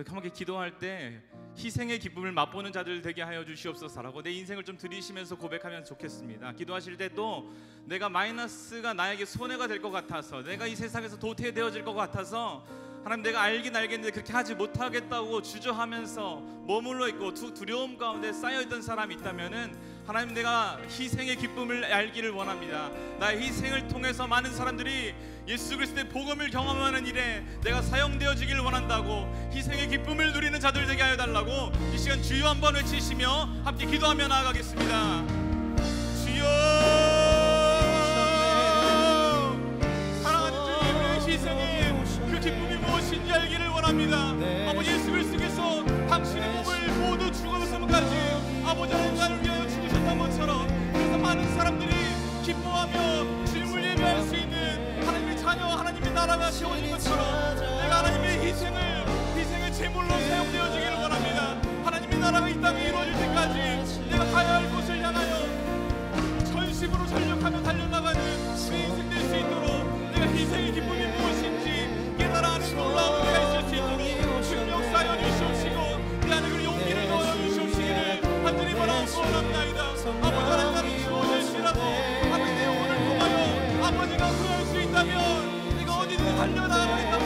함께 기도할 때 희생의 기쁨을 맛보는 자들 되게 하여 주시옵소서라고 내 인생을 좀 들이시면서 고백하면 좋겠습니다. 기도하실 때 또 내가 마이너스가 나에게 손해가 될 것 같아서, 내가 이 세상에서 도태되어질 것 같아서 하나님 내가 알긴 알겠는데 그렇게 하지 못하겠다고 주저하면서 머물러 있고 두려움 가운데 쌓여있던 사람이 있다면은, 하나님 내가 희생의 기쁨을 알기를 원합니다. 나의 희생을 통해서 많은 사람들이 예수 그리스도의 복음을 경험하는 일에 내가 사용되어지기를 원한다고, 희생의 기쁨을 누리는 자들 되게 하여 달라고 이 시간 주여 한번 외치시며 함께 기도하며 나아가겠습니다. 주여, 사랑하는 주님의 희생의 그 기쁨이 무엇인지 알기를 원합니다. 아버지 예수 그리스도께서 당신의 몸을 모두 죽어서까지 아버지 하나님 나를 위하여 죽으셨던 것처럼, 그래서 많은 사람들이 기뻐하며 주님을 예배할 수 있는 하나님의 자녀와 하나님의 나라가 세워진 것처럼, 내가 하나님의 희생을 제물로 사용되어지기를 원합니다. 하나님의 나라가 이 땅에 이루어질 때까지 내가 가야 할 곳을 향하여 전심으로 전력하며 달려나가는 그 인생 될 수 있도록, 내가 희생의 기쁨이 무엇인지 깨달아하는 놀라운 은혜가 있을 수 있도록 주님 역사하여 주시옵시고, 내 안에 그 용기를 넣어 주시옵시기를 간절히 바라옵고 원합니다. 아버지 하나님 나를 주어질지라도 아버지 내 영혼을 통하여 아버지가 구할 수 있다면 내가 어디든 달려나가겠다고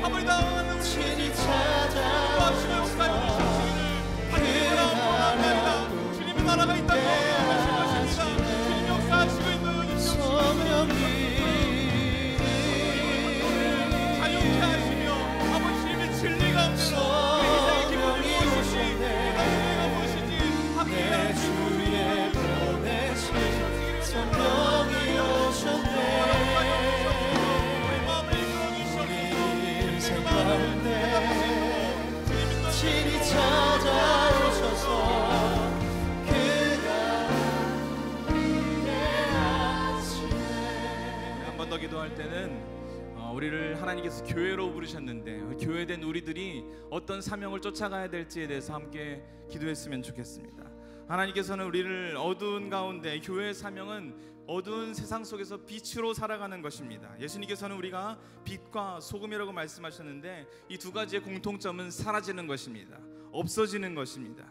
아버지 나아가는 우리 주님이 찾아주시며 역사하여 주시옵시기를 간절히 바라옵고 원합니다. 주님의 나라가 이 땅에 하실 것입니다. 주님 역사하시고 있는 주시옵시고 자유케 하시며 아버지 주님의 진리 가운데로 그 희생의 기쁨이 무엇인지, 은혜가 무엇인지 함께 가르치고 성령이 오셨네. 우리 마음을 이끌어 주시옵소서. 친히 찾아오셔서 한 번 더 기도할 때는 우리를 하나님께서 교회로 부르셨는데 교회된 우리들이 어떤 사명을 쫓아가야 될지에 대해서 함께 기도했으면 좋겠습니다. 하나님께서는 우리를 어두운 가운데, 교회의 사명은 어두운 세상 속에서 빛으로 살아가는 것입니다. 예수님께서는 우리가 빛과 소금이라고 말씀하셨는데 이 두 가지의 공통점은 사라지는 것입니다. 없어지는 것입니다.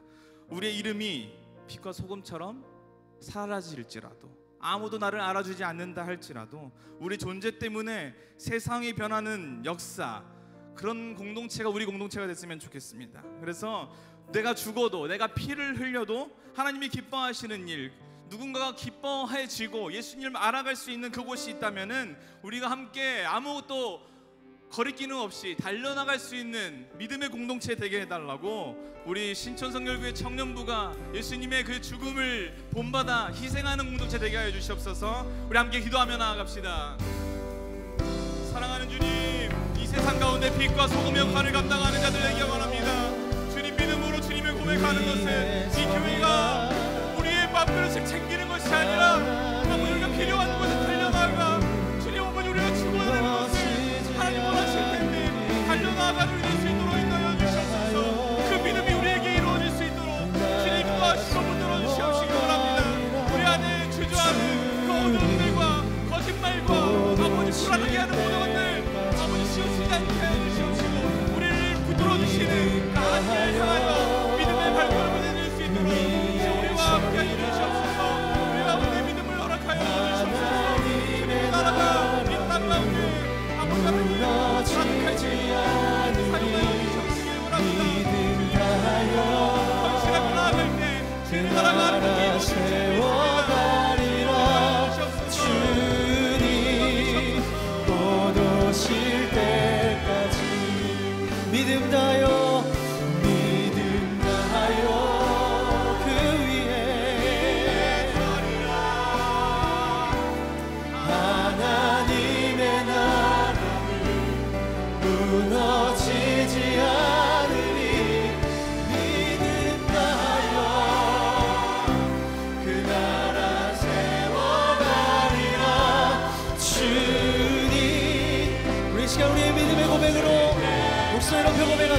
우리의 이름이 빛과 소금처럼 사라질지라도, 아무도 나를 알아주지 않는다 할지라도, 우리 존재 때문에 세상이 변하는 역사, 그런 공동체가 우리 공동체가 됐으면 좋겠습니다. 그래서 내가 죽어도, 내가 피를 흘려도 하나님이 기뻐하시는 일, 누군가가 기뻐해지고 예수님을 알아갈 수 있는 그곳이 있다면은 우리가 함께 아무것도 거리끼는 없이 달려나갈 수 있는 믿음의 공동체 되게 해달라고 우리 신천성결교회 청년부가 예수님의 그 죽음을 본받아 희생하는 공동체 되게 하여 주시옵소서. 우리 함께 기도하며 나아갑시다. 사랑하는 주님, 이 세상 가운데 빛과 소금 역할을 감당하는 자들 되기 원합니다. 주님 믿음으로 주님을 고백하는 것은 이 교회가 우리의 밥그릇을 챙기는 것이 아니라 아버지 우리가 필요한 곳에 달려나가 주님 아버지 우리가 죽어야 되는 것을 하나님 원하실 텐데 달려나가는 우리 될 수 있도록 인도하여 주시옵소서. 그 믿음이 우리에게 이루어질 수 있도록 주님과 시험을 들어주시옵시기 바랍니다. 우리 안에 주저하는 그 어둠들과 거짓말과 아버지 불안하게 하는 모든 것들 아버지 씌우시지 않게 해주시옵시고 우리를 붙들어주시는 하나님을 향하여 믿음의 발걸음을 내릴 수 있도록 우리와 함께 해주시옵소서. 우리 가운데 믿음을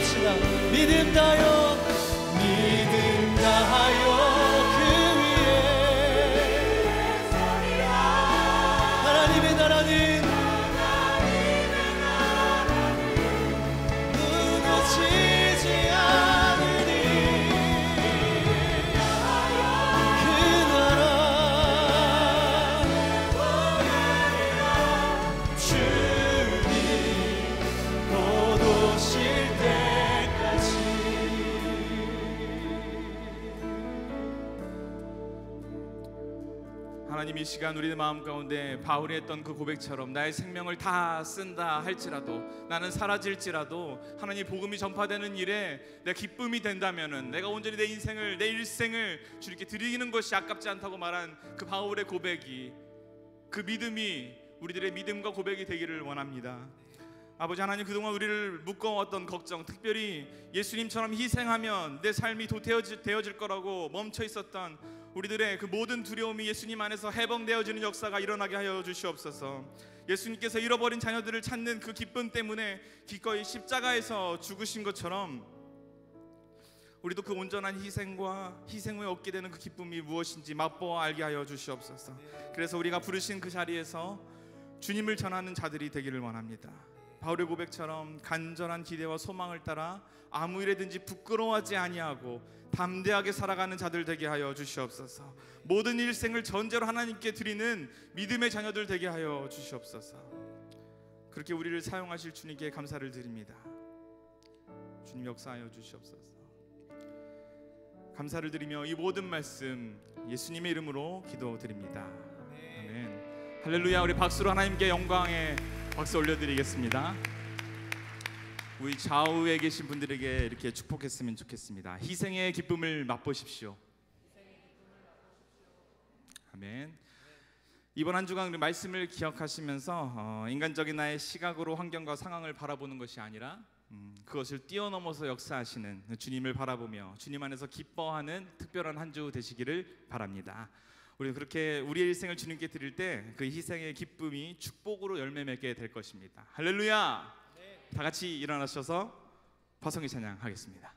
외칩시다. 믿음 다하여 믿음 다하여 그 위에 하나님의 나라는 무너지지 않으니 그 나라 주님 곧 오실 때까지. 하나님, 이 시간 우리의 마음 가운데 바울이 했던 그 고백처럼 나의 생명을 다 쓴다 할지라도, 나는 사라질지라도 하나님 복음이 전파되는 일에 내가 기쁨이 된다면은, 내가 온전히 내 인생을, 내 일생을 주님께 드리는 것이 아깝지 않다고 말한 그 바울의 고백이, 그 믿음이 우리들의 믿음과 고백이 되기를 원합니다. 아버지 하나님, 그동안 우리를 묶어왔던 걱정, 특별히 예수님처럼 희생하면 내 삶이 도태되어질 거라고 멈춰 있었던 우리들의 그 모든 두려움이 예수님 안에서 해방되어지는 역사가 일어나게 하여 주시옵소서. 예수님께서 잃어버린 자녀들을 찾는 그 기쁨 때문에 기꺼이 십자가에서 죽으신 것처럼, 우리도 그 온전한 희생과 희생 후에 얻게 되는 그 기쁨이 무엇인지 맛보아 알게 하여 주시옵소서. 그래서 우리가 부르신 그 자리에서 주님을 전하는 자들이 되기를 원합니다. 바울의 고백처럼 간절한 기대와 소망을 따라 아무 일에든지 부끄러워하지 아니하고 담대하게 살아가는 자들 되게 하여 주시옵소서. 모든 일생을 전제로 하나님께 드리는 믿음의 자녀들 되게 하여 주시옵소서. 그렇게 우리를 사용하실 주님께 감사를 드립니다. 주님 역사하여 주시옵소서. 감사를 드리며 이 모든 말씀 예수님의 이름으로 기도드립니다. 아멘. 할렐루야. 우리 박수로 하나님께 영광의 박수 올려드리겠습니다. 우리 좌우에 계신 분들에게 이렇게 축복했으면 좋겠습니다. 희생의 기쁨을 맛보십시오. 아멘. 이번 한 주간 우리 말씀을 기억하시면서 인간적인 나의 시각으로 환경과 상황을 바라보는 것이 아니라 그것을 뛰어넘어서 역사하시는 주님을 바라보며 주님 안에서 기뻐하는 특별한 한 주 되시기를 바랍니다. 우리 그렇게 우리의 일생을 주님께 드릴 때 그 희생의 기쁨이 축복으로 열매 맺게 될 것입니다. 할렐루야. 다 같이 일어나셔서 화성의 찬양하겠습니다.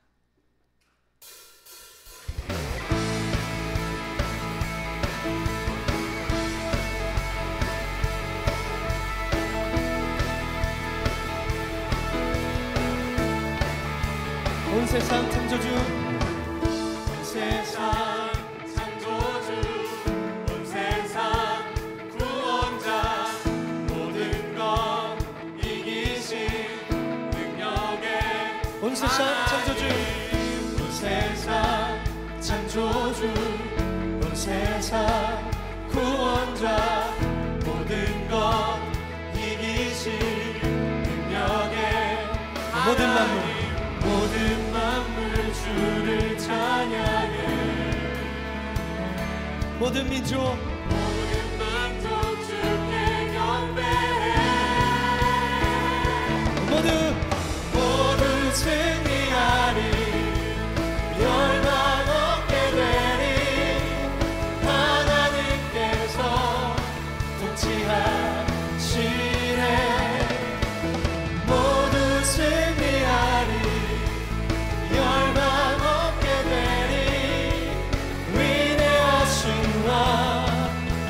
온 세상 창조주, 온 세상 창조주, 온 세상 구원자, 모든 것 이기신 능력의 온 세상 창조주, 온 세상 창조주, 온 세상 구원자, 모든 것 이기신 능력의 모든 만물, 모든 만물 주를 찬양해. 모든 민족, 모든 민족 주께 경배해. 모두 승리하리, 멸망 없게 되리. 하나님께서 통치하시네. 모두 승리하리, 멸망 없게 되리. 위대하신 왕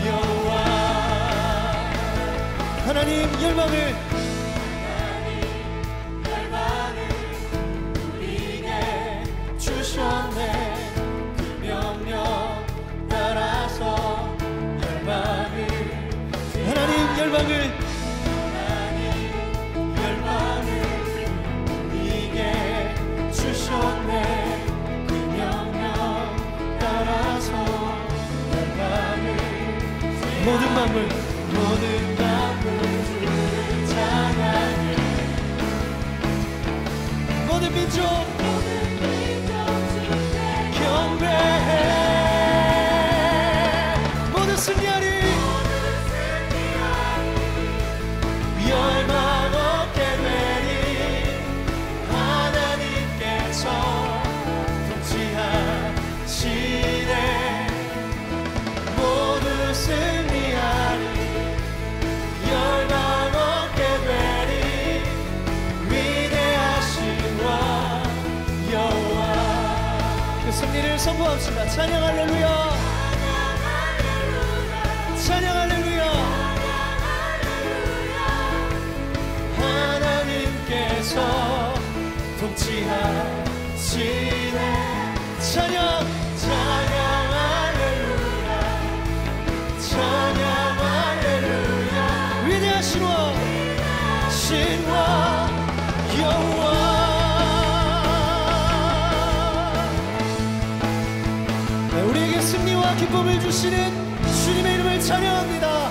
여호와. 하나님 열망을 우리에게 주셨네. 그 명령 따라서 하나님 열망을 우리에게 주셨네. 그 명령 따라서 모든 만물 주를 찬양해. 모든 민족 경배해. 모두 승리하리, 멸망 없게 되리. 하나님께서 통치하시네. 모두 승리하리, 멸망 없게 되리. 위대하신 왕 선포합시다. 찬양 할렐루야, 찬양 할렐루야. 하나님께서 통치하시네. 찬양, 찬양 할렐루야, 찬양 할렐루야. 위대하신 왕, 신왕 여호와. 우리에게 승리와 기쁨을 주시는 주님의 이름을 찬양합니다.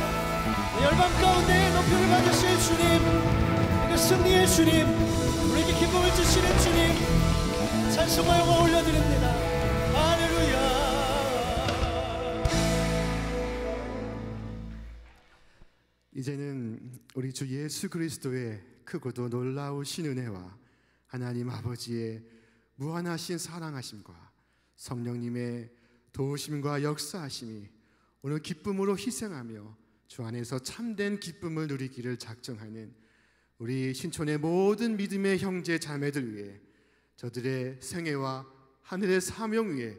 열방 가운데 높임을 받으실 주님, 그 승리의 주님, 우리에게 기쁨을 주시는 주님, 찬송과 영광 올려드립니다. 할렐루야. 이제는 우리 주 예수 그리스도의 크고도 놀라우신 은혜와 하나님 아버지의 무한하신 사랑하심과 성령님의 도우심과 역사하심이 오늘 기쁨으로 희생하며 주 안에서 참된 기쁨을 누리기를 작정하는 우리 신촌의 모든 믿음의 형제 자매들 위해 저들의 생애와 하늘의 사명 위에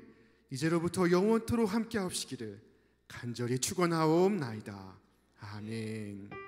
이제로부터 영원토록 함께 하옵시기를 간절히 축원하옵나이다. 아멘.